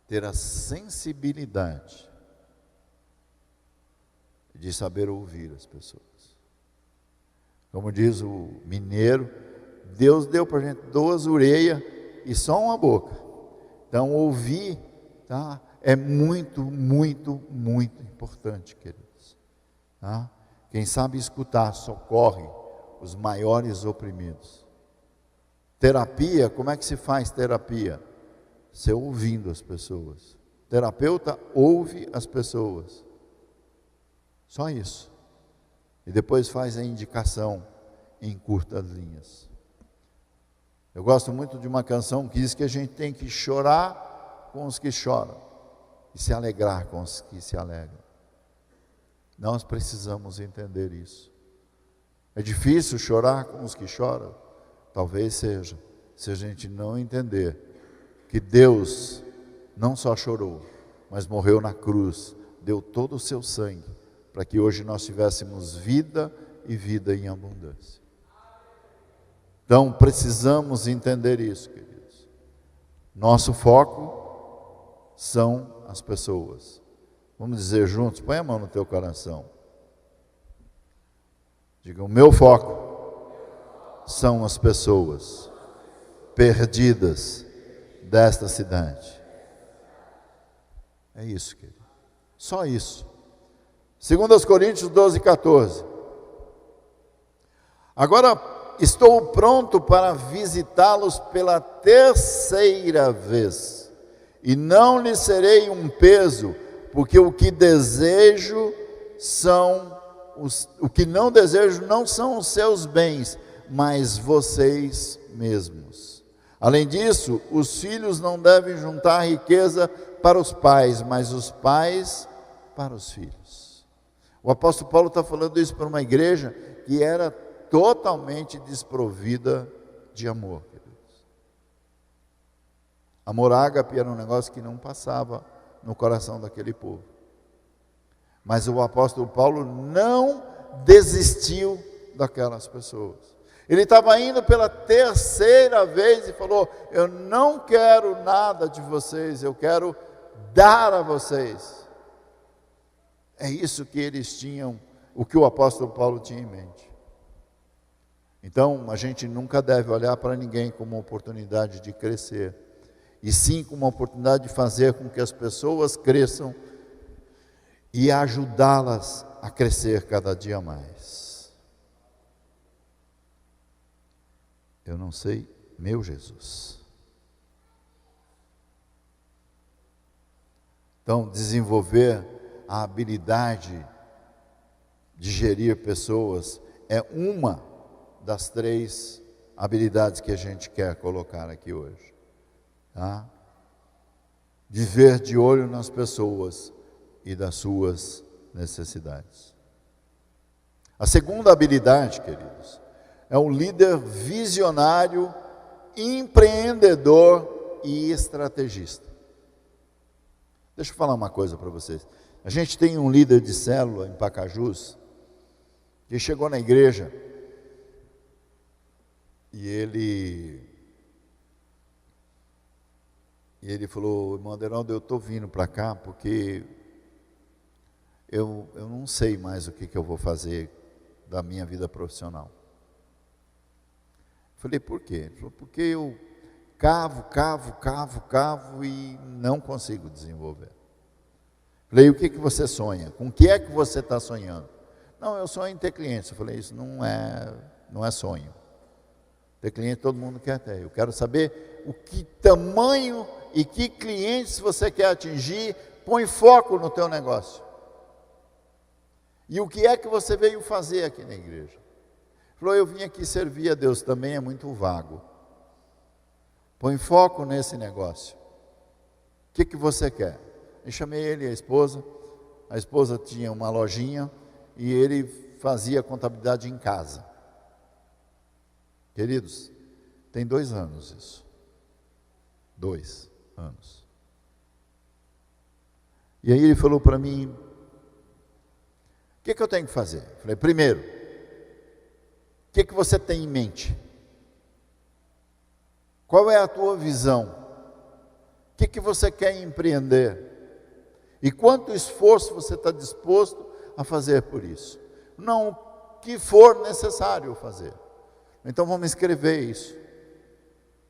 ter a sensibilidade de saber ouvir as pessoas. Como diz o mineiro, Deus deu para a gente 2 orelhas e só uma boca. Então ouvir, tá, é muito, muito, muito importante, queridos. Tá? Quem sabe escutar socorre os maiores oprimidos. Terapia, como é que se faz terapia? Você ouvindo as pessoas. O terapeuta ouve as pessoas. Só isso. E depois faz a indicação em curtas linhas. Eu gosto muito de uma canção que diz que a gente tem que chorar com os que choram e se alegrar com os que se alegram. Nós precisamos entender isso. É difícil chorar com os que choram? Talvez seja, se a gente não entender que Deus não só chorou, mas morreu na cruz, deu todo o seu sangue, para que hoje nós tivéssemos vida e vida em abundância. Então precisamos entender isso, queridos. Nosso foco são as pessoas. Vamos dizer juntos, põe a mão no teu coração. Diga, o meu foco são as pessoas perdidas desta cidade. É isso, querido. Só isso. 2 Coríntios 12, 14. Agora estou pronto para visitá-los pela 3ª vez, e não lhes serei um peso, porque o que não desejo não são os seus bens, mas vocês mesmos. Além disso, os filhos não devem juntar riqueza para os pais, mas os pais para os filhos. O apóstolo Paulo está falando isso para uma igreja que era totalmente desprovida de amor. Queridos. Amor ágape era um negócio que não passava no coração daquele povo. Mas o apóstolo Paulo não desistiu daquelas pessoas. Ele estava indo pela 3ª vez e falou: eu não quero nada de vocês, eu quero dar a vocês. É isso que eles tinham, o que o apóstolo Paulo tinha em mente. Então, a gente nunca deve olhar para ninguém como uma oportunidade de crescer, e sim como uma oportunidade de fazer com que as pessoas cresçam e ajudá-las a crescer cada dia mais. Eu não sei, meu Jesus. Então, desenvolver a habilidade de gerir pessoas é uma das 3 habilidades que a gente quer colocar aqui hoje. Tá? De ver de olho nas pessoas e das suas necessidades. A segunda habilidade, queridos, é um líder visionário, empreendedor e estrategista. Deixa eu falar uma coisa para vocês. A gente tem um líder de célula em Pacajus, que chegou na igreja e ele falou: irmão Aderaldo, eu estou vindo para cá porque eu não sei mais o que eu vou fazer da minha vida profissional. Falei, por quê? Ele falou, porque eu cavo e não consigo desenvolver. Falei, o que você sonha? Com o que é que você está sonhando? Não, eu sonho em ter clientes. Eu falei, isso não é sonho. Ter cliente todo mundo quer ter. Eu quero saber o que tamanho e que clientes você quer atingir. Põe foco no teu negócio. E o que é que você veio fazer aqui na igreja? Falou, eu vim aqui servir a Deus, também é muito vago. Põe foco nesse negócio. O que você quer? Eu chamei ele e a esposa tinha uma lojinha e ele fazia contabilidade em casa. Queridos, Tem 2 anos isso. 2 anos. E aí ele falou para mim, o que eu tenho que fazer? Eu falei, primeiro, o que você tem em mente? Qual é a tua visão? O que você quer empreender? E quanto esforço você está disposto a fazer por isso? Não o que for necessário fazer. Então vamos escrever isso.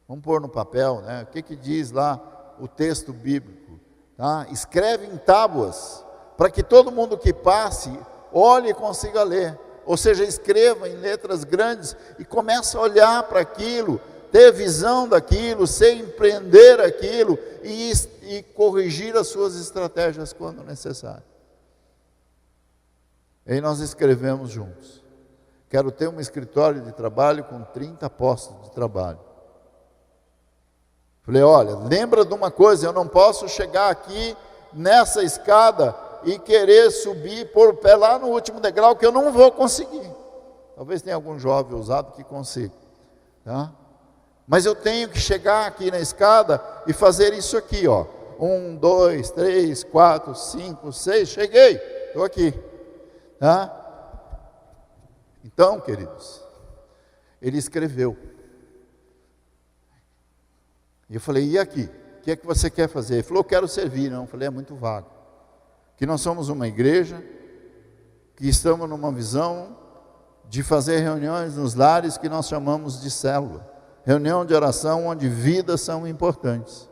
Vamos pôr no papel, né? O que diz lá o texto bíblico? Tá? Escreve em tábuas, para que todo mundo que passe, olhe e consiga ler. Ou seja, escreva em letras grandes e comece a olhar para aquilo, ter visão daquilo, ser empreender aquilo e corrigir as suas estratégias quando necessário. E aí nós escrevemos juntos. Quero ter um escritório de trabalho com 30 postos de trabalho. Falei, olha, lembra de uma coisa, eu não posso chegar aqui nessa escada e querer subir, pôr o pé lá no último degrau, que eu não vou conseguir. Talvez tenha algum jovem ousado que consiga. Tá? Mas eu tenho que chegar aqui na escada e fazer isso aqui, ó. 1, 2, 3, 4, 5, 6, cheguei, estou aqui. Tá? Então, queridos, ele escreveu. E eu falei, e aqui? O que é que você quer fazer? Ele falou, eu quero servir. Não, eu falei, é muito vago. Que nós somos uma igreja, que estamos numa visão de fazer reuniões nos lares que nós chamamos de célula. Reunião de oração onde vidas são importantes.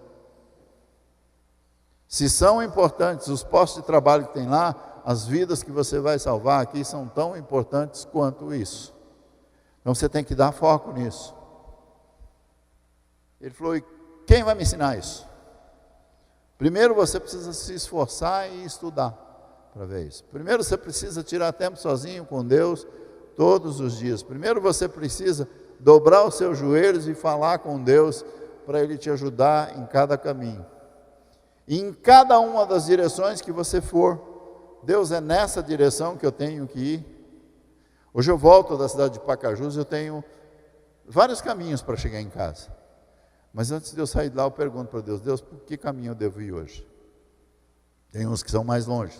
Se são importantes os postos de trabalho que tem lá, as vidas que você vai salvar aqui são tão importantes quanto isso. Então você tem que dar foco nisso. Ele falou, e quem vai me ensinar isso? Primeiro você precisa se esforçar e estudar para ver isso. Primeiro você precisa tirar tempo sozinho com Deus todos os dias. Primeiro você precisa dobrar os seus joelhos e falar com Deus para Ele te ajudar em cada caminho. E em cada uma das direções que você for, Deus, é nessa direção que eu tenho que ir. Hoje eu volto da cidade de Pacajus, eu tenho vários caminhos para chegar em casa. Mas antes de eu sair de lá, eu pergunto para Deus, Deus, por que caminho eu devo ir hoje? Tem uns que são mais longe.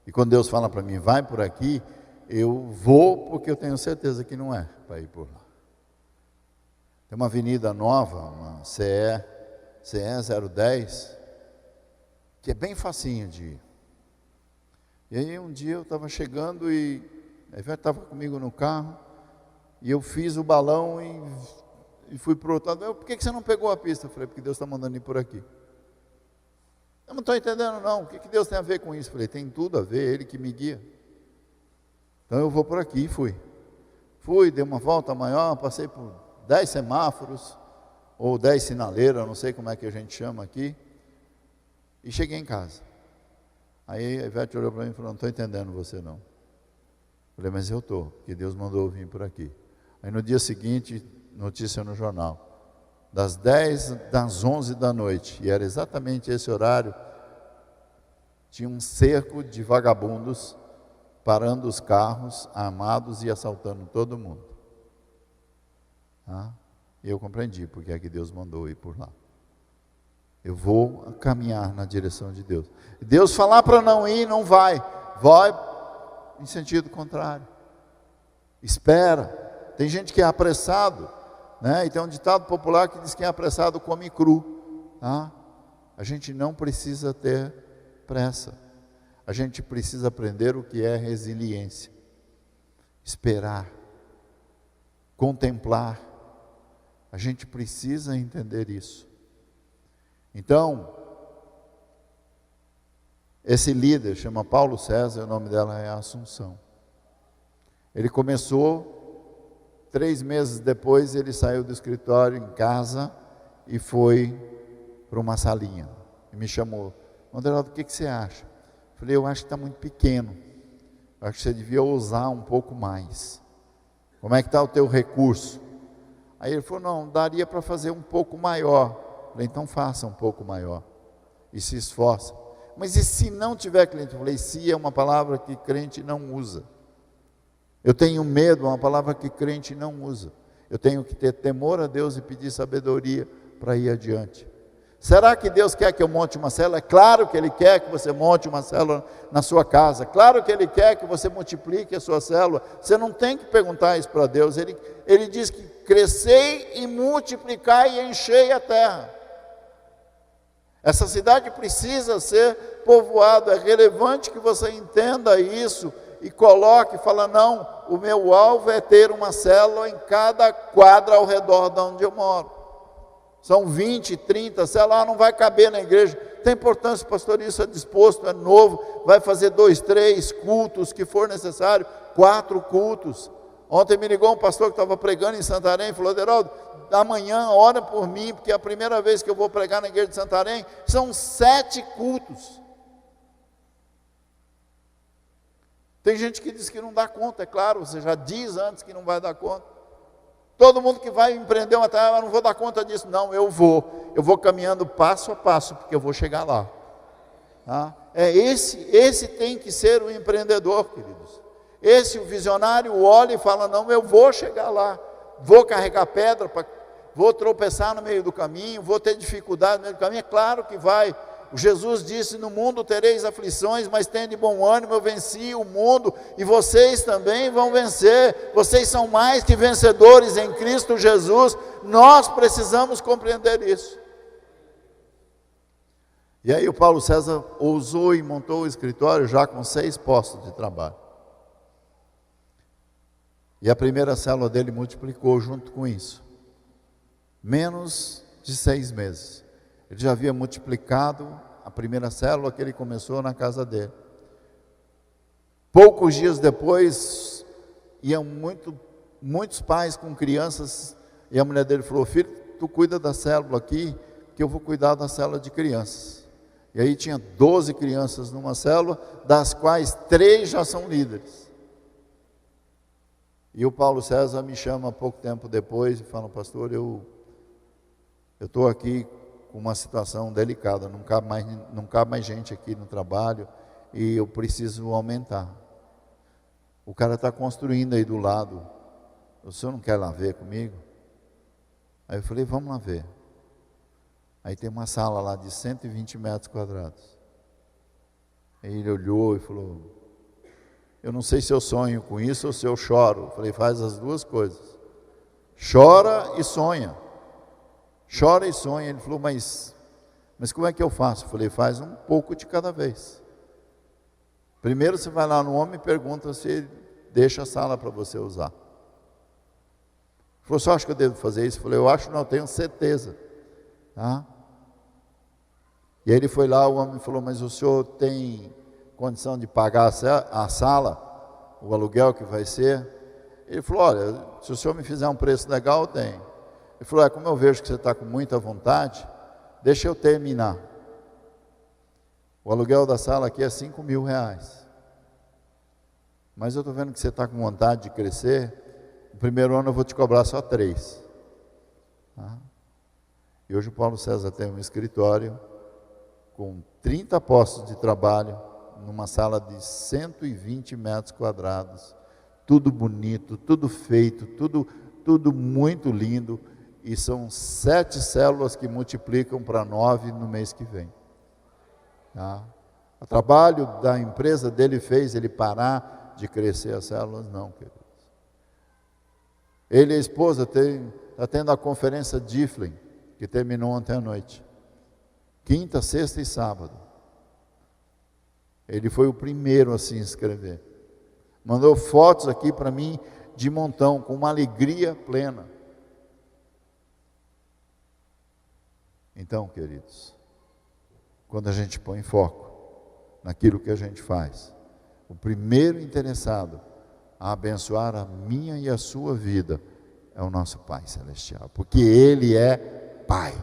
E quando Deus fala para mim, vai por aqui, eu vou porque eu tenho certeza que não é para ir por lá. Tem uma avenida nova, uma CE 010, que é bem facinho de ir. E aí um dia eu estava chegando e a Ivete estava comigo no carro, e eu fiz o balão e fui para o outro lado. Por que você não pegou a pista? Eu falei, porque Deus está mandando ir por aqui. Eu não estou entendendo não, o que Deus tem a ver com isso? Eu falei, tem tudo a ver, Ele que me guia. Então eu vou por aqui, fui, dei uma volta maior, passei por 10 semáforos, ou 10 sinaleiras, não sei como é que a gente chama aqui, e cheguei em casa. Aí a Ivete olhou para mim e falou, não estou entendendo você não. Eu falei, mas eu estou, porque Deus mandou eu vir por aqui. Aí no dia seguinte, notícia no jornal, das 11 da noite, e era exatamente esse horário, tinha um cerco de vagabundos, parando os carros, armados e assaltando todo mundo. E eu compreendi porque é que Deus mandou ir por lá. Eu vou caminhar na direção de Deus. Deus falar para não ir, não vai em sentido contrário. Espera. Tem gente que é apressado, né? E tem um ditado popular que diz que quem é apressado come cru. A gente não precisa ter pressa. A gente precisa aprender o que é resiliência. Esperar. Contemplar. A gente precisa entender isso. Então, esse líder chama Paulo César, o nome dela é Assunção. Ele começou, 3 meses depois ele saiu do escritório em casa e foi para uma salinha. E me chamou, Wanderaldo, o que você acha? Eu falei, eu acho que está muito pequeno. Eu acho que você devia ousar um pouco mais. Como é que está o teu recurso? Aí ele falou, não, daria para fazer um pouco maior. Eu falei, então faça um pouco maior. E se esforça. Mas e se não tiver cliente? Eu falei, se é uma palavra que crente não usa. Eu tenho medo, é uma palavra que crente não usa. Eu tenho que ter temor a Deus e pedir sabedoria para ir adiante. Será que Deus quer que eu monte uma célula? É claro que Ele quer que você monte uma célula na sua casa. Claro que Ele quer que você multiplique a sua célula. Você não tem que perguntar isso para Deus. Ele diz que crescei e multiplicai e enchei a terra. Essa cidade precisa ser povoada. É relevante que você entenda isso e coloque, fala, não, o meu alvo é ter uma célula em cada quadra ao redor de onde eu moro. São 20, 30 células, não vai caber na igreja. Tem importância, pastor, isso é disposto, é novo, vai fazer 2, 3 cultos, que for necessário, 4 cultos. Ontem me ligou um pastor que estava pregando em Santarém e falou, Aderaldo, amanhã ora por mim, porque é a primeira vez que eu vou pregar na igreja de Santarém, são 7 cultos. Tem gente que diz que não dá conta, é claro, você já diz antes que não vai dar conta. Todo mundo que vai empreender uma tarefa, eu não vou dar conta disso. Não, eu vou caminhando passo a passo, porque eu vou chegar lá. Tá? Esse tem que ser o empreendedor, queridos. Esse, o visionário, olha e fala, não, eu vou chegar lá. Vou carregar pedra, vou tropeçar no meio do caminho, vou ter dificuldade no meio do caminho. É claro que vai. Jesus disse, no mundo tereis aflições, mas tende bom ânimo, eu venci o mundo, e vocês também vão vencer, vocês são mais que vencedores em Cristo Jesus, nós precisamos compreender isso. E aí o Paulo César ousou e montou o escritório já com 6 postos de trabalho. E a primeira célula dele multiplicou junto com isso. Menos de 6 meses. Ele já havia multiplicado a primeira célula que ele começou na casa dele. Poucos dias depois, iam muitos pais com crianças, e a mulher dele falou, filho, tu cuida da célula aqui, que eu vou cuidar da célula de crianças. E aí tinha 12 crianças numa célula, das quais 3 já são líderes. E o Paulo César me chama pouco tempo depois e fala, pastor, eu estou aqui com uma situação delicada, não cabe mais gente aqui no trabalho e eu preciso aumentar. O cara está construindo aí do lado, o senhor não quer lá ver comigo? Aí eu falei, vamos lá ver. Aí tem uma sala lá de 120 metros quadrados. Aí ele olhou e falou, eu não sei se eu sonho com isso ou se eu choro. Eu falei, faz as duas coisas. Chora e sonha. Chora e sonha. Ele falou, mas como é que eu faço? Eu falei, faz um pouco de cada vez. Primeiro você vai lá no homem e pergunta se ele deixa a sala para você usar. Ele falou, você acha que eu devo fazer isso? Eu falei, eu acho não, eu tenho certeza. Tá? E aí ele foi lá, o homem falou, mas o senhor tem condição de pagar a sala, o aluguel que vai ser? Ele falou, olha, se o senhor me fizer um preço legal, eu tenho. Ele falou, como eu vejo que você está com muita vontade, deixa eu terminar. O aluguel da sala aqui é R$5.000. Mas eu estou vendo que você está com vontade de crescer, no primeiro ano eu vou te cobrar só 3. Tá? E hoje o Paulo César tem um escritório com 30 postos de trabalho, numa sala de 120 metros quadrados, tudo bonito, tudo feito, tudo muito lindo, e são 7 células que multiplicam para 9 no mês que vem. Tá? O trabalho da empresa dele fez ele parar de crescer as células? Não, queridos. Ele e a esposa está tendo a conferência Difflin, que terminou ontem à noite. Quinta, sexta e sábado. Ele foi o primeiro a se inscrever. Mandou fotos aqui para mim de montão, com uma alegria plena. Então, queridos, quando a gente põe foco naquilo que a gente faz, o primeiro interessado a abençoar a minha e a sua vida é o nosso Pai Celestial, porque Ele é Pai.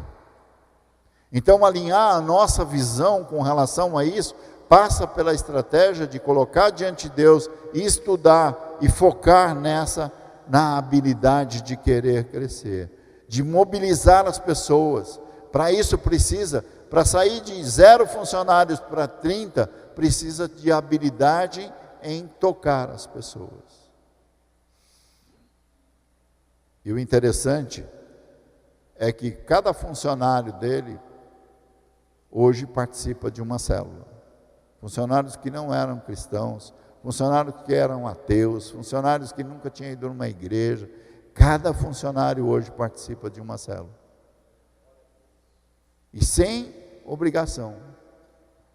Então, alinhar a nossa visão com relação a isso, passa pela estratégia de colocar diante de Deus, estudar e focar na habilidade de querer crescer, de mobilizar as pessoas. Para isso precisa, para sair de 0 funcionários para 30, precisa de habilidade em tocar as pessoas. E o interessante é que cada funcionário dele hoje participa de uma célula. Funcionários que não eram cristãos, funcionários que eram ateus, funcionários que nunca tinham ido numa igreja, cada funcionário hoje participa de uma célula. E sem obrigação,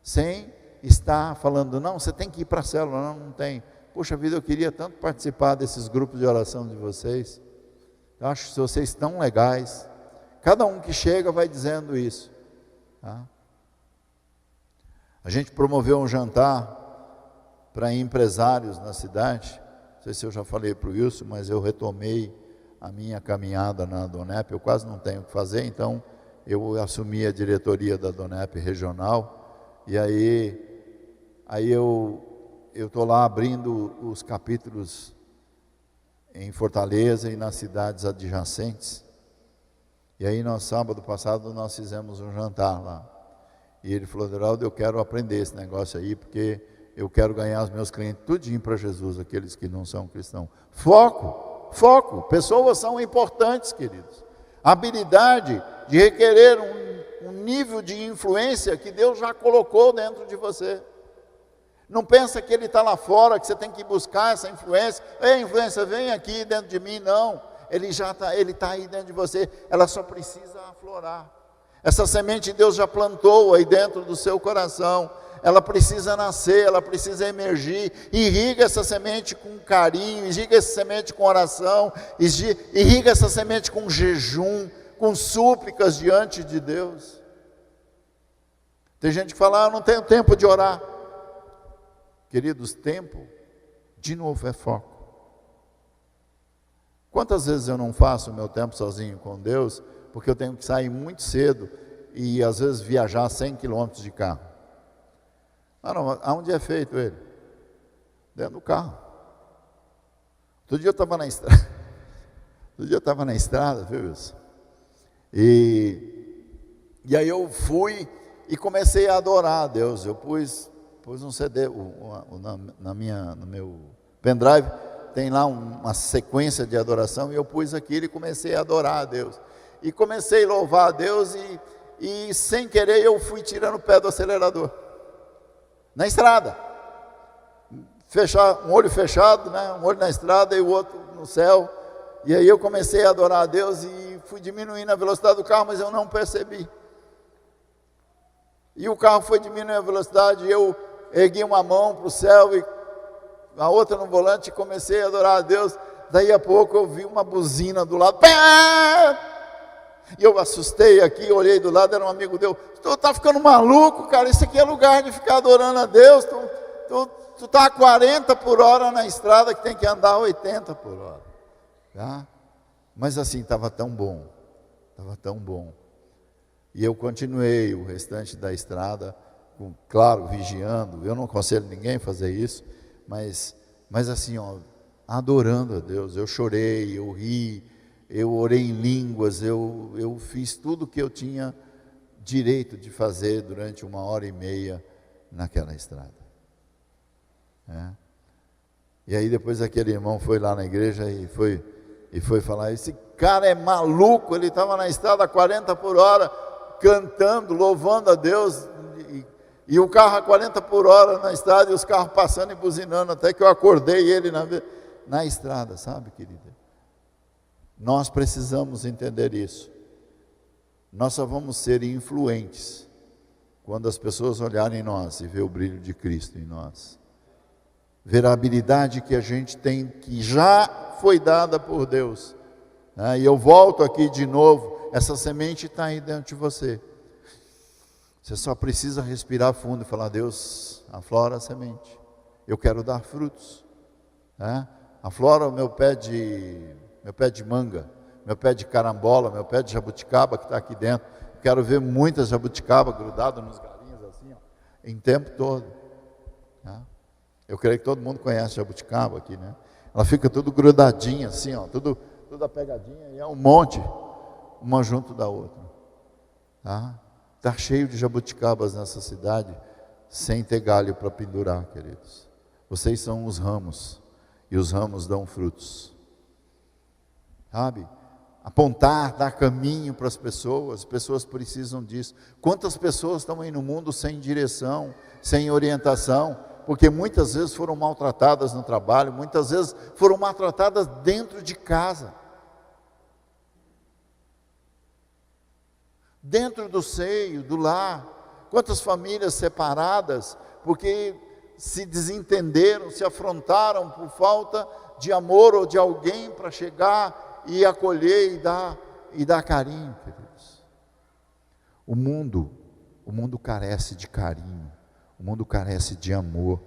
sem estar falando, não, você tem que ir para a célula, não tem. Poxa vida, eu queria tanto participar desses grupos de oração de vocês. Eu acho que vocês tão legais. Cada um que chega vai dizendo isso. Tá? A gente promoveu um jantar para empresários na cidade. Não sei se eu já falei para o Wilson, mas eu retomei a minha caminhada na Donep. Eu quase não tenho o que fazer, então eu assumi a diretoria da Donep regional. E aí eu estou lá abrindo os capítulos em Fortaleza e nas cidades adjacentes. E aí, sábado passado, nós fizemos um jantar lá. E ele falou, Deraldo, eu quero aprender esse negócio aí, porque eu quero ganhar os meus clientes tudinho para Jesus, aqueles que não são cristãos. Foco. Pessoas são importantes, queridos. A habilidade de requerer um nível de influência que Deus já colocou dentro de você. Não pensa que Ele está lá fora, que você tem que buscar essa influência. Ei, influência, vem aqui dentro de mim. Não, Ele está aí dentro de você. Ela só precisa aflorar. Essa semente Deus já plantou aí dentro do seu coração. Ela precisa nascer, ela precisa emergir. Irriga essa semente com carinho, irriga essa semente com oração, irriga essa semente com jejum, com súplicas diante de Deus. Tem gente que fala, eu não tenho tempo de orar. Queridos, tempo, de novo, é foco. Quantas vezes eu não faço o meu tempo sozinho com Deus, porque eu tenho que sair muito cedo e às vezes viajar 100 quilômetros de carro. Aonde é feito ele? Dentro do carro. Outro dia eu estava na estrada, viu isso? E aí eu fui e comecei a adorar a Deus. Eu pus um CD no meu pendrive, tem lá uma sequência de adoração, e eu pus aquilo e comecei a adorar a Deus. E comecei a louvar a Deus e sem querer eu fui tirando o pé do acelerador. Na estrada. Um olho fechado, né? Um olho na estrada e o outro no céu. E aí eu comecei a adorar a Deus e fui diminuindo a velocidade do carro, mas eu não percebi. E o carro foi diminuindo a velocidade, e eu ergui uma mão para o céu e a outra no volante e comecei a adorar a Deus. Daí a pouco eu vi uma buzina do lado. E eu assustei aqui, olhei do lado, era um amigo meu. Tu está ficando maluco, cara, isso aqui é lugar de ficar adorando a Deus. Tu está a 40 por hora na estrada que tem que andar 80 por hora. Tá? Mas assim, estava tão bom. E eu continuei o restante da estrada, claro, vigiando. Eu não aconselho ninguém a fazer isso, mas assim, adorando a Deus. Eu chorei, eu ri, eu orei em línguas, eu fiz tudo o que eu tinha direito de fazer durante 1h30 naquela estrada. E aí depois aquele irmão foi lá na igreja e foi falar, esse cara é maluco, ele estava na estrada a 40 por hora, cantando, louvando a Deus, e o carro a 40 por hora na estrada, e os carros passando e buzinando, até que eu acordei ele na estrada, sabe, querida? Nós precisamos entender isso. Nós só vamos ser influentes quando as pessoas olharem em nós e ver o brilho de Cristo em nós. Ver a habilidade que a gente tem, que já foi dada por Deus. E eu volto aqui de novo, essa semente está aí dentro de você. Você só precisa respirar fundo e falar, Deus, aflora a semente. Eu quero dar frutos. Aflora o meu pé de manga, meu pé de carambola, meu pé de jabuticaba que está aqui dentro. Quero ver muitas jabuticaba grudadas nos galinhos assim, em tempo todo. Eu creio que todo mundo conhece jabuticaba aqui, né? Ela fica tudo grudadinha assim, tudo apegadinha, e é um monte, uma junto da outra. Está cheio de jabuticabas nessa cidade, sem ter galho para pendurar, queridos. Vocês são os ramos, e os ramos dão frutos. sabe? Apontar, dar caminho para as pessoas precisam disso. Quantas pessoas estão aí no mundo sem direção, sem orientação, porque muitas vezes foram maltratadas no trabalho, muitas vezes foram maltratadas dentro de casa, dentro do seio, do lar. Quantas famílias separadas, porque se desentenderam, se afrontaram por falta de amor ou de alguém para chegar e acolher e dar carinho, queridos. O mundo carece de carinho, o mundo carece de amor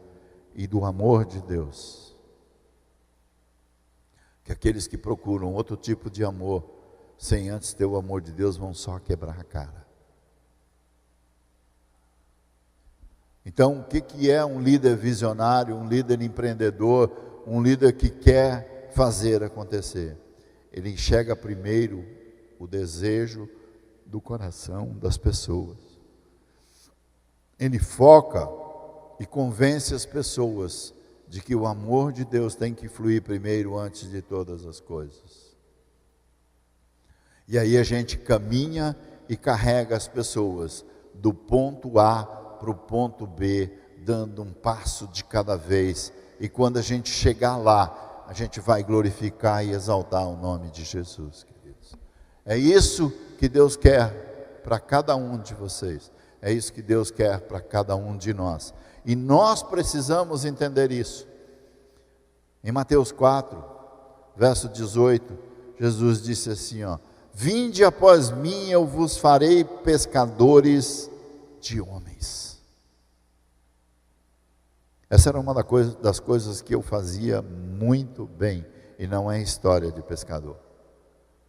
e do amor de Deus. Que aqueles que procuram outro tipo de amor, sem antes ter o amor de Deus, vão só quebrar a cara. Então, o que é um líder visionário, um líder empreendedor, um líder que quer fazer acontecer? Ele enxerga primeiro o desejo do coração das pessoas. Ele foca e convence as pessoas de que o amor de Deus tem que fluir primeiro antes de todas as coisas. E aí a gente caminha e carrega as pessoas do ponto A para o ponto B, dando um passo de cada vez. E quando a gente chegar lá, a gente vai glorificar e exaltar o nome de Jesus, queridos. É isso que Deus quer para cada um de vocês. É isso que Deus quer para cada um de nós. E nós precisamos entender isso. Em Mateus 4, verso 18, Jesus disse assim, vinde após mim, eu vos farei pescadores de homens. Essa era uma das coisas que eu fazia muito bem, e não é história de pescador.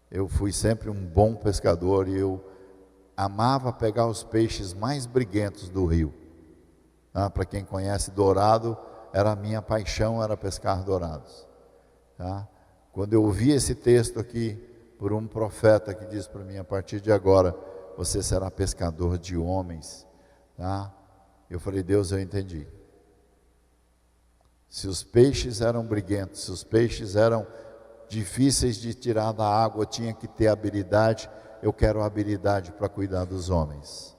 Eu fui sempre um bom pescador e eu amava pegar os peixes mais briguentos do rio. Para quem conhece dourado, era a minha paixão, era pescar dourados. Quando eu ouvi esse texto aqui, por um profeta que diz para mim, a partir de agora, você será pescador de homens. Eu falei, Deus, eu entendi. Se os peixes eram briguentos, se os peixes eram difíceis de tirar da água, tinha que ter habilidade, eu quero habilidade para cuidar dos homens.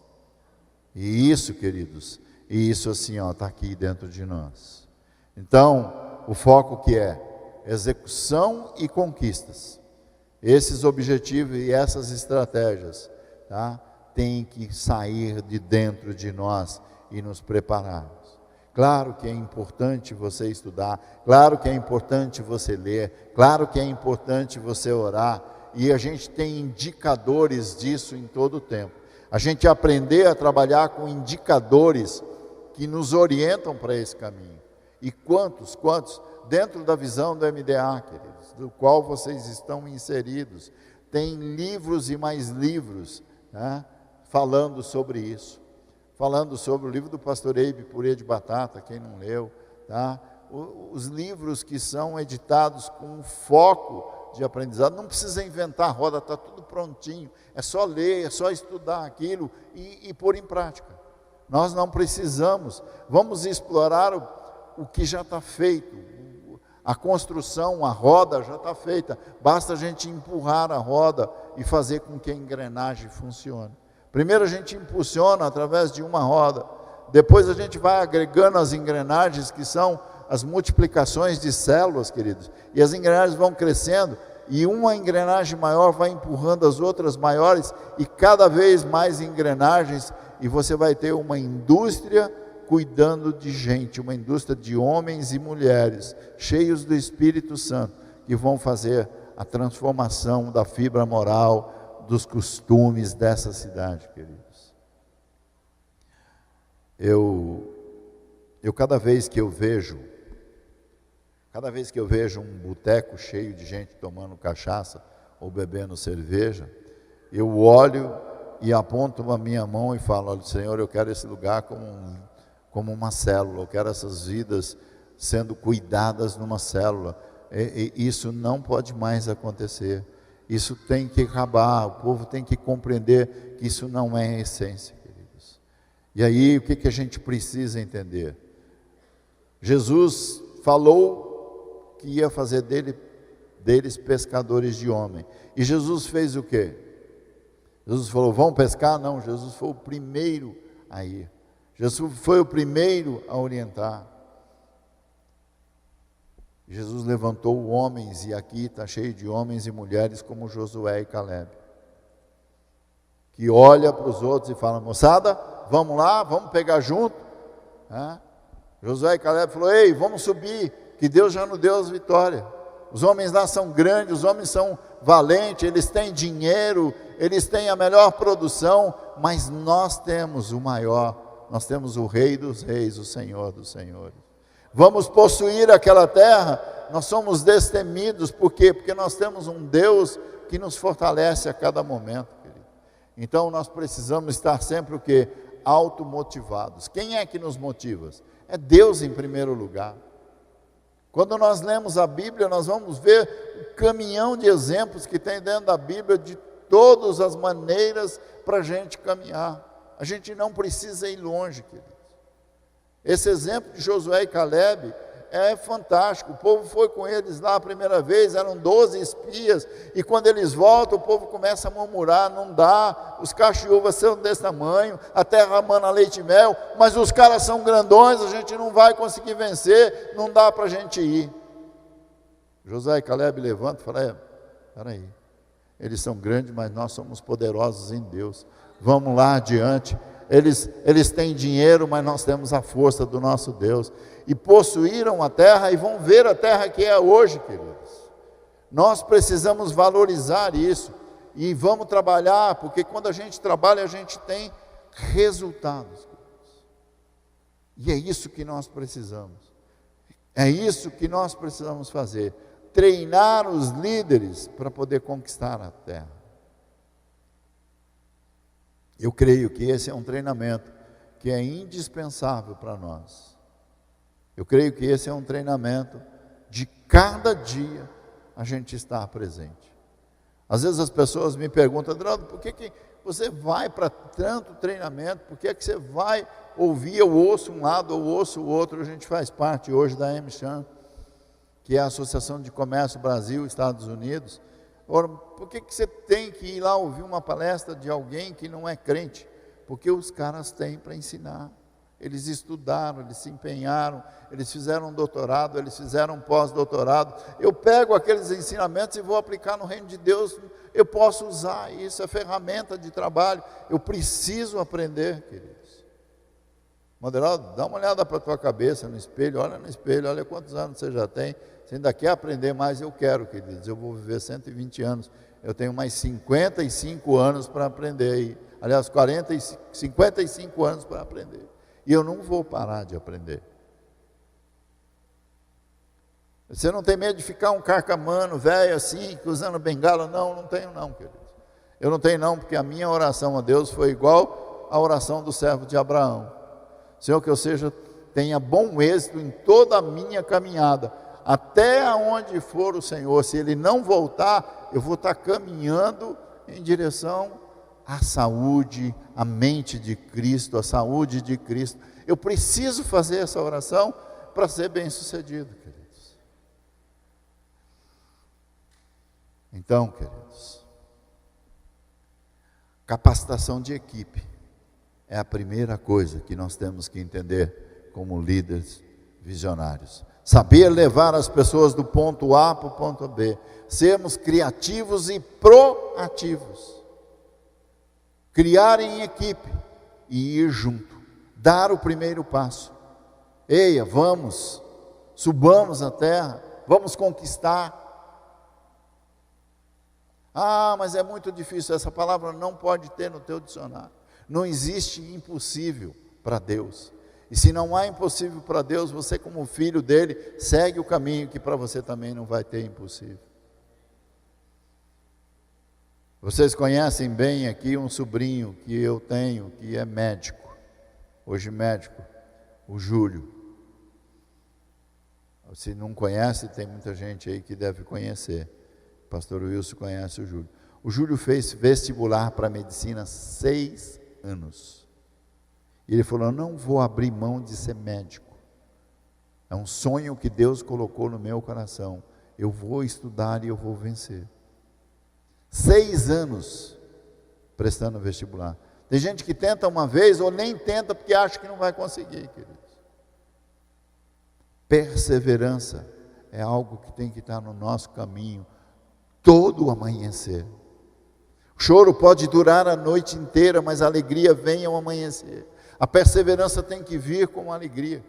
E isso, queridos, e isso assim, está aqui dentro de nós. Então, o foco que é execução e conquistas. Esses objetivos e essas estratégias, têm que sair de dentro de nós e nos prepararmos. Claro que é importante você estudar, claro que é importante você ler, claro que é importante você orar, e a gente tem indicadores disso em todo o tempo. A gente aprender a trabalhar com indicadores que nos orientam para esse caminho. E quantos, dentro da visão do MDA, queridos, do qual vocês estão inseridos, tem livros e mais livros, falando sobre isso. Falando sobre o livro do pastor Eibe, Purê de Batata, quem não leu, os livros que são editados com foco de aprendizado, não precisa inventar roda, está tudo prontinho, é só ler, é só estudar aquilo e pôr em prática. Nós não precisamos, vamos explorar o que já está feito, a construção, a roda já está feita, basta a gente empurrar a roda e fazer com que a engrenagem funcione. Primeiro a gente impulsiona através de uma roda, depois a gente vai agregando as engrenagens, que são as multiplicações de células, queridos, e as engrenagens vão crescendo, e uma engrenagem maior vai empurrando as outras maiores, e cada vez mais engrenagens, e você vai ter uma indústria cuidando de gente, uma indústria de homens e mulheres, cheios do Espírito Santo, que vão fazer a transformação da fibra moral, dos costumes dessa cidade, queridos. Eu cada vez que eu vejo um boteco cheio de gente tomando cachaça ou bebendo cerveja, eu olho e aponto a minha mão e falo, olha, Senhor, eu quero esse lugar como uma célula, eu quero essas vidas sendo cuidadas numa célula. E isso não pode mais acontecer. Isso tem que acabar, o povo tem que compreender que isso não é a essência, queridos. E aí, o que a gente precisa entender? Jesus falou que ia fazer dele deles pescadores de homem. E Jesus fez o quê? Jesus falou, vão pescar? Não, Jesus foi o primeiro a ir. Jesus foi o primeiro a orientar. Jesus levantou homens, e aqui está cheio de homens e mulheres como Josué e Caleb, que olha para os outros e fala, moçada, vamos lá, vamos pegar junto. Josué e Caleb falou, ei, vamos subir, que Deus já nos deu as vitórias. Os homens lá são grandes, os homens são valentes, eles têm dinheiro, eles têm a melhor produção, mas nós temos o maior, nós temos o Rei dos Reis, o Senhor dos Senhores. Vamos possuir aquela terra, nós somos destemidos, por quê? Porque nós temos um Deus que nos fortalece a cada momento, querido. Então nós precisamos estar sempre o quê? Automotivados. Quem é que nos motiva? É Deus em primeiro lugar. Quando nós lemos a Bíblia, nós vamos ver o caminhão de exemplos que tem dentro da Bíblia, de todas as maneiras para a gente caminhar. A gente não precisa ir longe, queridos. Esse exemplo de Josué e Caleb é fantástico. O povo foi com eles lá a primeira vez, eram 12 espias, e quando eles voltam, o povo começa a murmurar, não dá, os cachos de uva são desse tamanho, a terra mana leite e mel, mas os caras são grandões, a gente não vai conseguir vencer, não dá para a gente ir. Josué e Caleb levantam e falam, espera aí, eles são grandes, mas nós somos poderosos em Deus, vamos lá adiante. Eles têm dinheiro, mas nós temos a força do nosso Deus. E possuíram a terra e vão ver a terra que é hoje, queridos. Nós precisamos valorizar isso. E vamos trabalhar, porque quando a gente trabalha, a gente tem resultados, queridos. E é isso que nós precisamos. É isso que nós precisamos fazer. Treinar os líderes para poder conquistar a terra. Eu creio que esse é um treinamento que é indispensável para nós. Eu creio que esse é um treinamento de cada dia a gente estar presente. Às vezes as pessoas me perguntam, Adriano, por que você vai para tanto treinamento? Por que você vai ouvir, eu ouço um lado, eu ouço o outro? A gente faz parte hoje da AmCham, que é a Associação de Comércio Brasil Estados Unidos. Ora, por que você tem que ir lá ouvir uma palestra de alguém que não é crente? Porque os caras têm para ensinar. Eles estudaram, eles se empenharam, eles fizeram um doutorado, eles fizeram um pós-doutorado. Eu pego aqueles ensinamentos e vou aplicar no reino de Deus. Eu posso usar isso, é ferramenta de trabalho. Eu preciso aprender, queridos. Moderado, dá uma olhada para a tua cabeça no espelho, olha no espelho, olha quantos anos você já tem. Se ainda quer aprender mais, eu quero, queridos. Eu vou viver 120 anos. Eu tenho mais 55 anos para aprender. Aliás, 55 anos para aprender. E eu não vou parar de aprender. Você não tem medo de ficar um carcamano, velho assim, usando bengala? Não, não tenho não, queridos. Eu não tenho não, porque a minha oração a Deus foi igual à oração do servo de Abraão. Senhor, que eu tenha bom êxito em toda a minha caminhada. Até aonde for o Senhor, se Ele não voltar, eu vou estar caminhando em direção à saúde, à mente de Cristo, à saúde de Cristo. Eu preciso fazer essa oração para ser bem sucedido, queridos. Então, queridos, capacitação de equipe é a primeira coisa que nós temos que entender como líderes visionários. Saber levar as pessoas do ponto A para o ponto B. Sermos criativos e proativos. Criar em equipe e ir junto. Dar o primeiro passo. Eia, vamos, subamos a terra, vamos conquistar. Ah, mas é muito difícil, essa palavra não pode ter no teu dicionário. Não existe impossível para Deus. E se não há impossível para Deus, você como filho dele, segue o caminho que para você também não vai ter impossível. Vocês conhecem bem aqui um sobrinho que eu tenho, que é médico, hoje médico, o Júlio. Se não conhece, tem muita gente aí que deve conhecer. O pastor Wilson conhece o Júlio. O Júlio fez vestibular para medicina 6 anos. E ele falou, não vou abrir mão de ser médico. É um sonho que Deus colocou no meu coração. eu vou estudar e eu vou vencer. 6 anos prestando vestibular. Tem gente que tenta uma vez ou nem tenta porque acha que não vai conseguir, queridos. Perseverança é algo que tem que estar no nosso caminho todo o amanhecer. O choro pode durar a noite inteira, mas a alegria vem ao amanhecer. A perseverança tem que vir com alegria.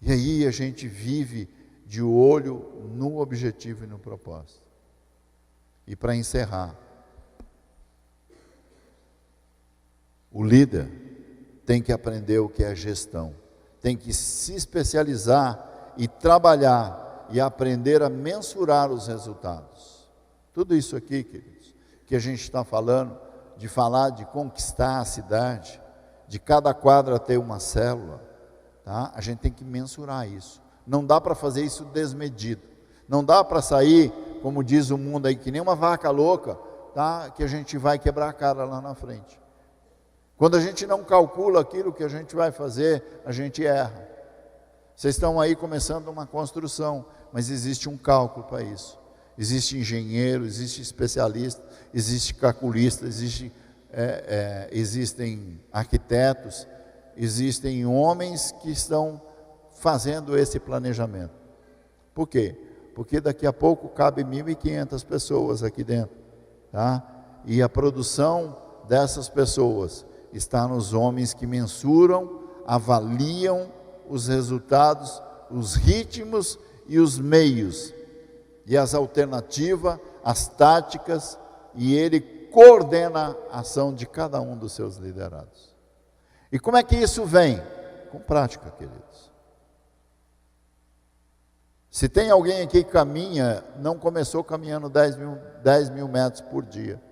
E aí a gente vive de olho no objetivo e no propósito. E para encerrar, o líder tem que aprender o que é gestão, tem que se especializar e trabalhar e aprender a mensurar os resultados. Tudo isso aqui, queridos, que a gente está falando, de falar de conquistar a cidade, de cada quadra ter uma célula, tá? A gente tem que mensurar isso. Não dá para fazer isso desmedido. Não dá para sair, como diz o mundo aí, que nem uma vaca louca, tá? Que a gente vai quebrar a cara lá na frente. Quando a gente não calcula aquilo que a gente vai fazer, a gente erra. Vocês estão aí começando uma construção, mas existe um cálculo para isso. Existe engenheiro, existe especialista, existe calculista, existem arquitetos, existem homens que estão fazendo esse planejamento. Por quê? Porque daqui a pouco cabe 1.500 pessoas aqui dentro, tá? E a produção dessas pessoas está nos homens que mensuram, avaliam os resultados, os ritmos e os meios, e as alternativas, as táticas, e ele coordena a ação de cada um dos seus liderados. E como é que isso vem? Com prática, queridos. Se tem alguém aqui que caminha, não começou caminhando 10 mil metros por dia.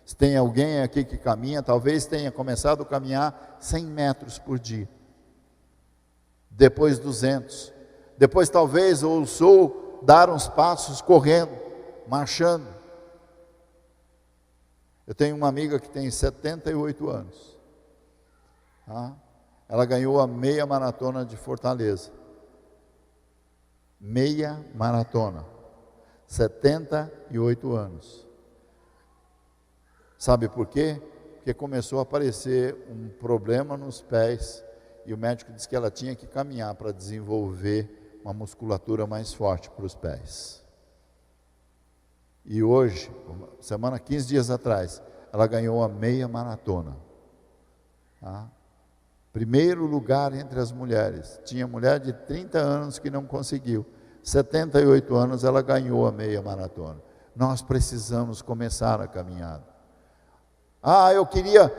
Se tem alguém aqui que caminha, talvez tenha começado a caminhar 100 metros por dia. Depois 200. Depois talvez ousou dar uns passos correndo, marchando. Eu tenho uma amiga que tem 78 anos. Tá? Ela ganhou a meia maratona de Fortaleza. Meia maratona. 78 anos. Sabe por quê? Porque começou a aparecer um problema nos pés e o médico disse que ela tinha que caminhar para desenvolver uma musculatura mais forte para os pés. E hoje, 15 dias atrás, ela ganhou a meia maratona. Tá? Primeiro lugar entre as mulheres. Tinha mulher de 30 anos que não conseguiu. 78 anos ela ganhou a meia maratona. Nós precisamos começar a caminhada. Eu queria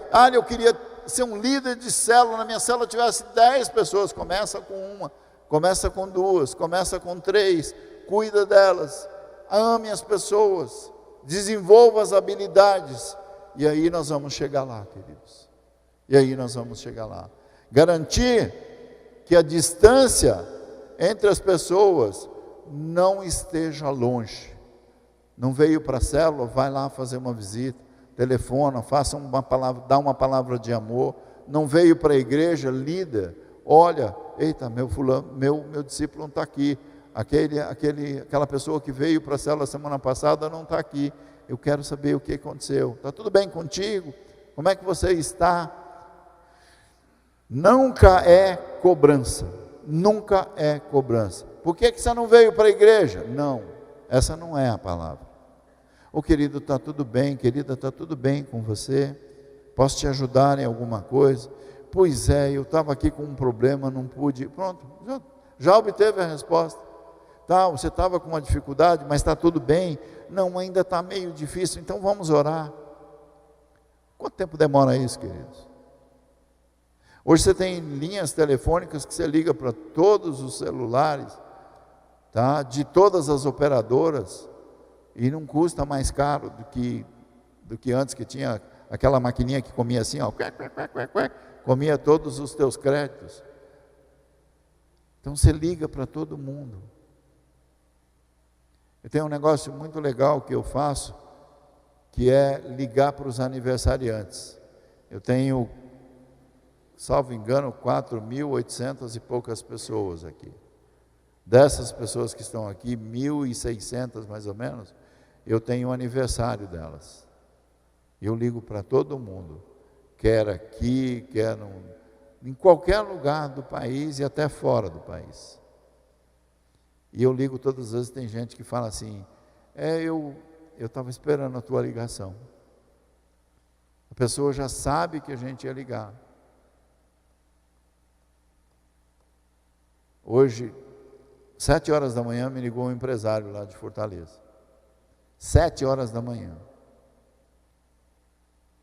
ser um líder de célula, na minha célula tivesse 10 pessoas, começa com uma, começa com 2, começa com 3, cuida delas, ame as pessoas, desenvolva as habilidades, e aí nós vamos chegar lá, queridos, e aí nós vamos chegar lá. Garantir que a distância entre as pessoas não esteja longe. Não veio para a célula, vai lá fazer uma visita, telefona, faça uma palavra, dá uma palavra de amor. Não veio para a igreja, líder, olha, eita, meu discípulo não está aqui, aquela pessoa que veio para a célula semana passada não está aqui, eu quero saber o que aconteceu, está tudo bem contigo? Como é que você está? Nunca é cobrança, nunca é cobrança. Por que você não veio para a igreja? Não, essa não é a palavra. Querido, está tudo bem, querida, está tudo bem com você? Posso te ajudar em alguma coisa? Pois é, eu estava aqui com um problema, não pude. Pronto, já obteve a resposta. Tá, você estava com uma dificuldade, mas está tudo bem? Não, ainda está meio difícil, então vamos orar. Quanto tempo demora isso, queridos? Hoje você tem linhas telefônicas que você liga para todos os celulares, tá? De todas as operadoras, e não custa mais caro do que antes, que tinha aquela maquininha que comia assim, ó, comia todos os teus créditos. Então você liga para todo mundo. Eu tenho um negócio muito legal que eu faço, que é ligar para os aniversariantes. Eu tenho, salvo engano, 4.800 e poucas pessoas aqui. Dessas pessoas que estão aqui, 1.600 mais ou menos, eu tenho o aniversário delas. Eu ligo para todo mundo, quer aqui, quer em qualquer lugar do país e até fora do país. E eu ligo todas as vezes, tem gente que fala assim, eu estava esperando a tua ligação. A pessoa já sabe que a gente ia ligar. Hoje, 7 horas da manhã, me ligou um empresário lá de Fortaleza. 7 horas da manhã.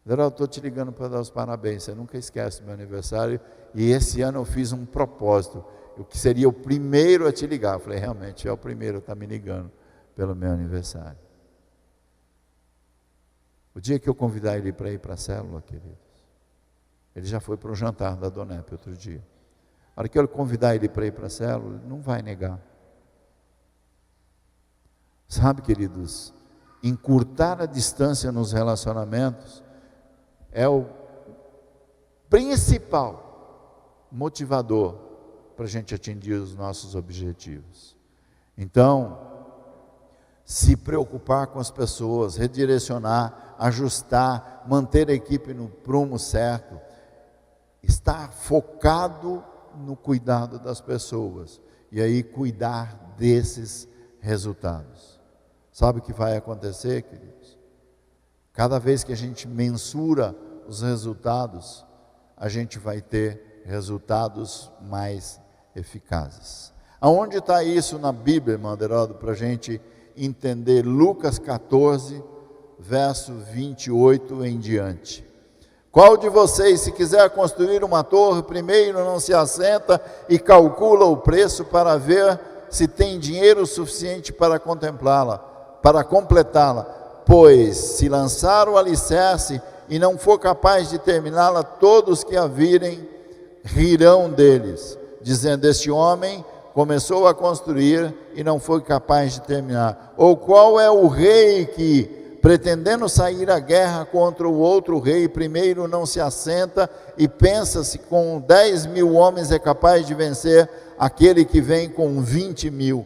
Geraldo, estou te ligando para dar os parabéns, você nunca esquece meu aniversário, e esse ano eu fiz um propósito, o que seria o primeiro a te ligar. Eu falei, realmente é o primeiro a estar me ligando pelo meu aniversário. O dia que eu convidar ele para ir para a célula, queridos, ele já foi para o jantar da Donep outro dia. A hora que eu convidar ele para ir para a célula, ele não vai negar. Sabe, queridos, encurtar a distância nos relacionamentos é o principal motivador para a gente atingir os nossos objetivos. Então, se preocupar com as pessoas, redirecionar, ajustar, manter a equipe no prumo certo, estar focado no cuidado das pessoas e aí cuidar desses resultados. Sabe o que vai acontecer, queridos? Cada vez que a gente mensura os resultados, a gente vai ter resultados mais eficazes. Aonde está isso na Bíblia, irmão Aderaldo, para a gente entender? Lucas 14, verso 28 em diante. Qual de vocês, se quiser construir uma torre, primeiro não se assenta e calcula o preço para ver se tem dinheiro suficiente para contemplá-la, para completá-la? Pois, se lançar o alicerce e não for capaz de terminá-la, todos que a virem rirão deles, dizendo, este homem começou a construir e não foi capaz de terminar. Ou qual é o rei que, pretendendo sair à guerra contra o outro rei, primeiro não se assenta e pensa se com 10.000 homens é capaz de vencer aquele que vem com 20.000?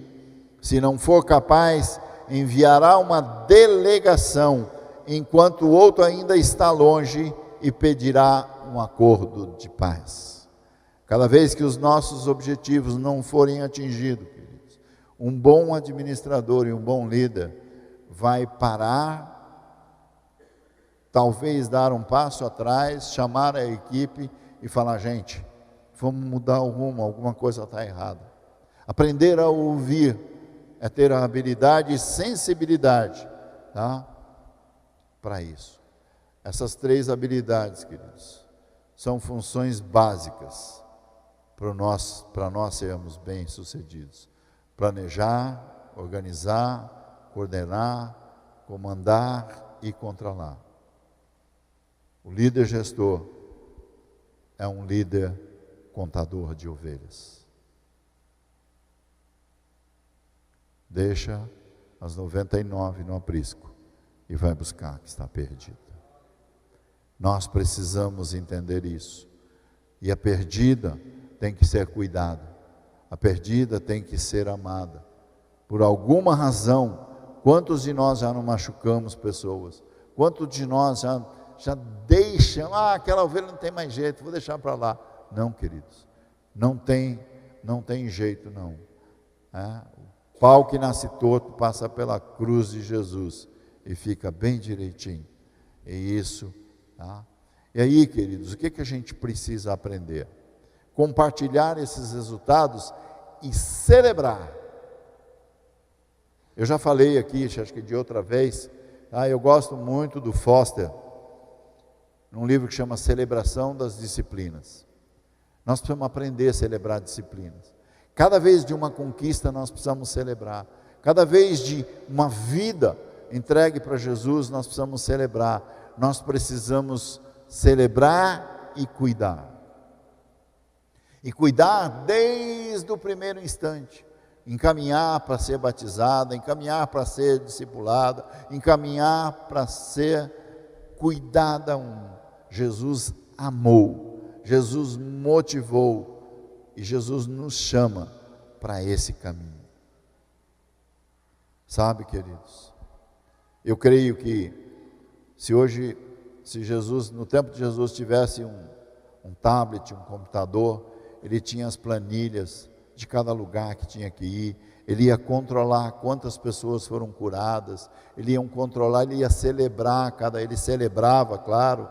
Se não for capaz, enviará uma delegação, enquanto o outro ainda está longe, e pedirá um acordo de paz. Cada vez que os nossos objetivos não forem atingidos, queridos, um bom administrador e um bom líder vai parar, talvez dar um passo atrás, chamar a equipe e falar, gente, vamos mudar o rumo, alguma coisa está errada. Aprender a ouvir é ter a habilidade e sensibilidade, tá? Para isso. Essas 3 habilidades, queridos, são funções básicas para nós sermos bem-sucedidos. Planejar, organizar, coordenar, comandar e controlar. O líder gestor é um líder contador de ovelhas. Deixa as 99 no aprisco e vai buscar a que está perdida. Nós precisamos entender isso. E a perdida tem que ser cuidada. A perdida tem que ser amada. Por alguma razão, quantos de nós já não machucamos pessoas? Quantos de nós já deixam, aquela ovelha não tem mais jeito, vou deixar para lá. Não, queridos, não tem jeito não. O pau que nasce torto passa pela cruz de Jesus e fica bem direitinho. É isso, tá? E aí, queridos, o que a gente precisa aprender? Compartilhar esses resultados e celebrar. Eu já falei aqui, acho que de outra vez, eu gosto muito do Foster, num livro que chama Celebração das Disciplinas. Nós precisamos aprender a celebrar disciplinas. Cada vez de uma conquista nós precisamos celebrar. Cada vez de uma vida entregue para Jesus nós precisamos celebrar. Nós precisamos celebrar e cuidar. E cuidar desde o primeiro instante. Encaminhar para ser batizada, encaminhar para ser discipulada, encaminhar para ser cuidada. Jesus amou, Jesus motivou e Jesus nos chama para esse caminho. Sabe, queridos, eu creio que se Jesus, no tempo de Jesus, tivesse um tablet, um computador, ele tinha as planilhas de cada lugar que tinha que ir, ele ia controlar quantas pessoas foram curadas, ele ia celebrar, ele celebrava, claro,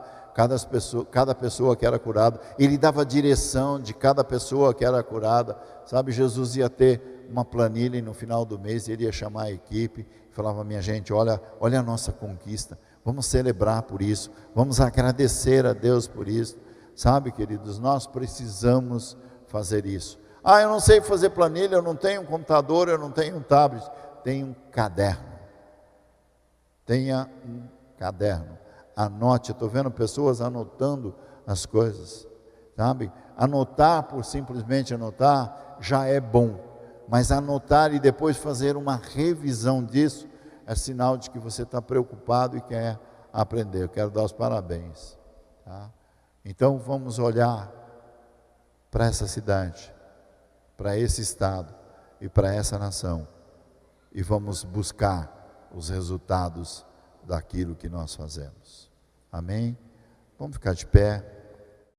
cada pessoa que era curada, ele dava a direção de cada pessoa que era curada, sabe, Jesus ia ter uma planilha e no final do mês ele ia chamar a equipe, e falava: minha gente, olha a nossa conquista, vamos celebrar por isso, vamos agradecer a Deus por isso, sabe, queridos, nós precisamos fazer isso. Eu não sei fazer planilha, eu não tenho um computador, eu não tenho um tablet. Tenha um caderno. Tenha um caderno. Anote, eu estou vendo pessoas anotando as coisas, sabe? Anotar por simplesmente anotar já é bom, mas anotar e depois fazer uma revisão disso é sinal de que você está preocupado e quer aprender. Eu quero dar os parabéns, tá? Então vamos olhar para essa cidade, para esse estado e para essa nação, e vamos buscar os resultados daquilo que nós fazemos. Amém? Vamos ficar de pé.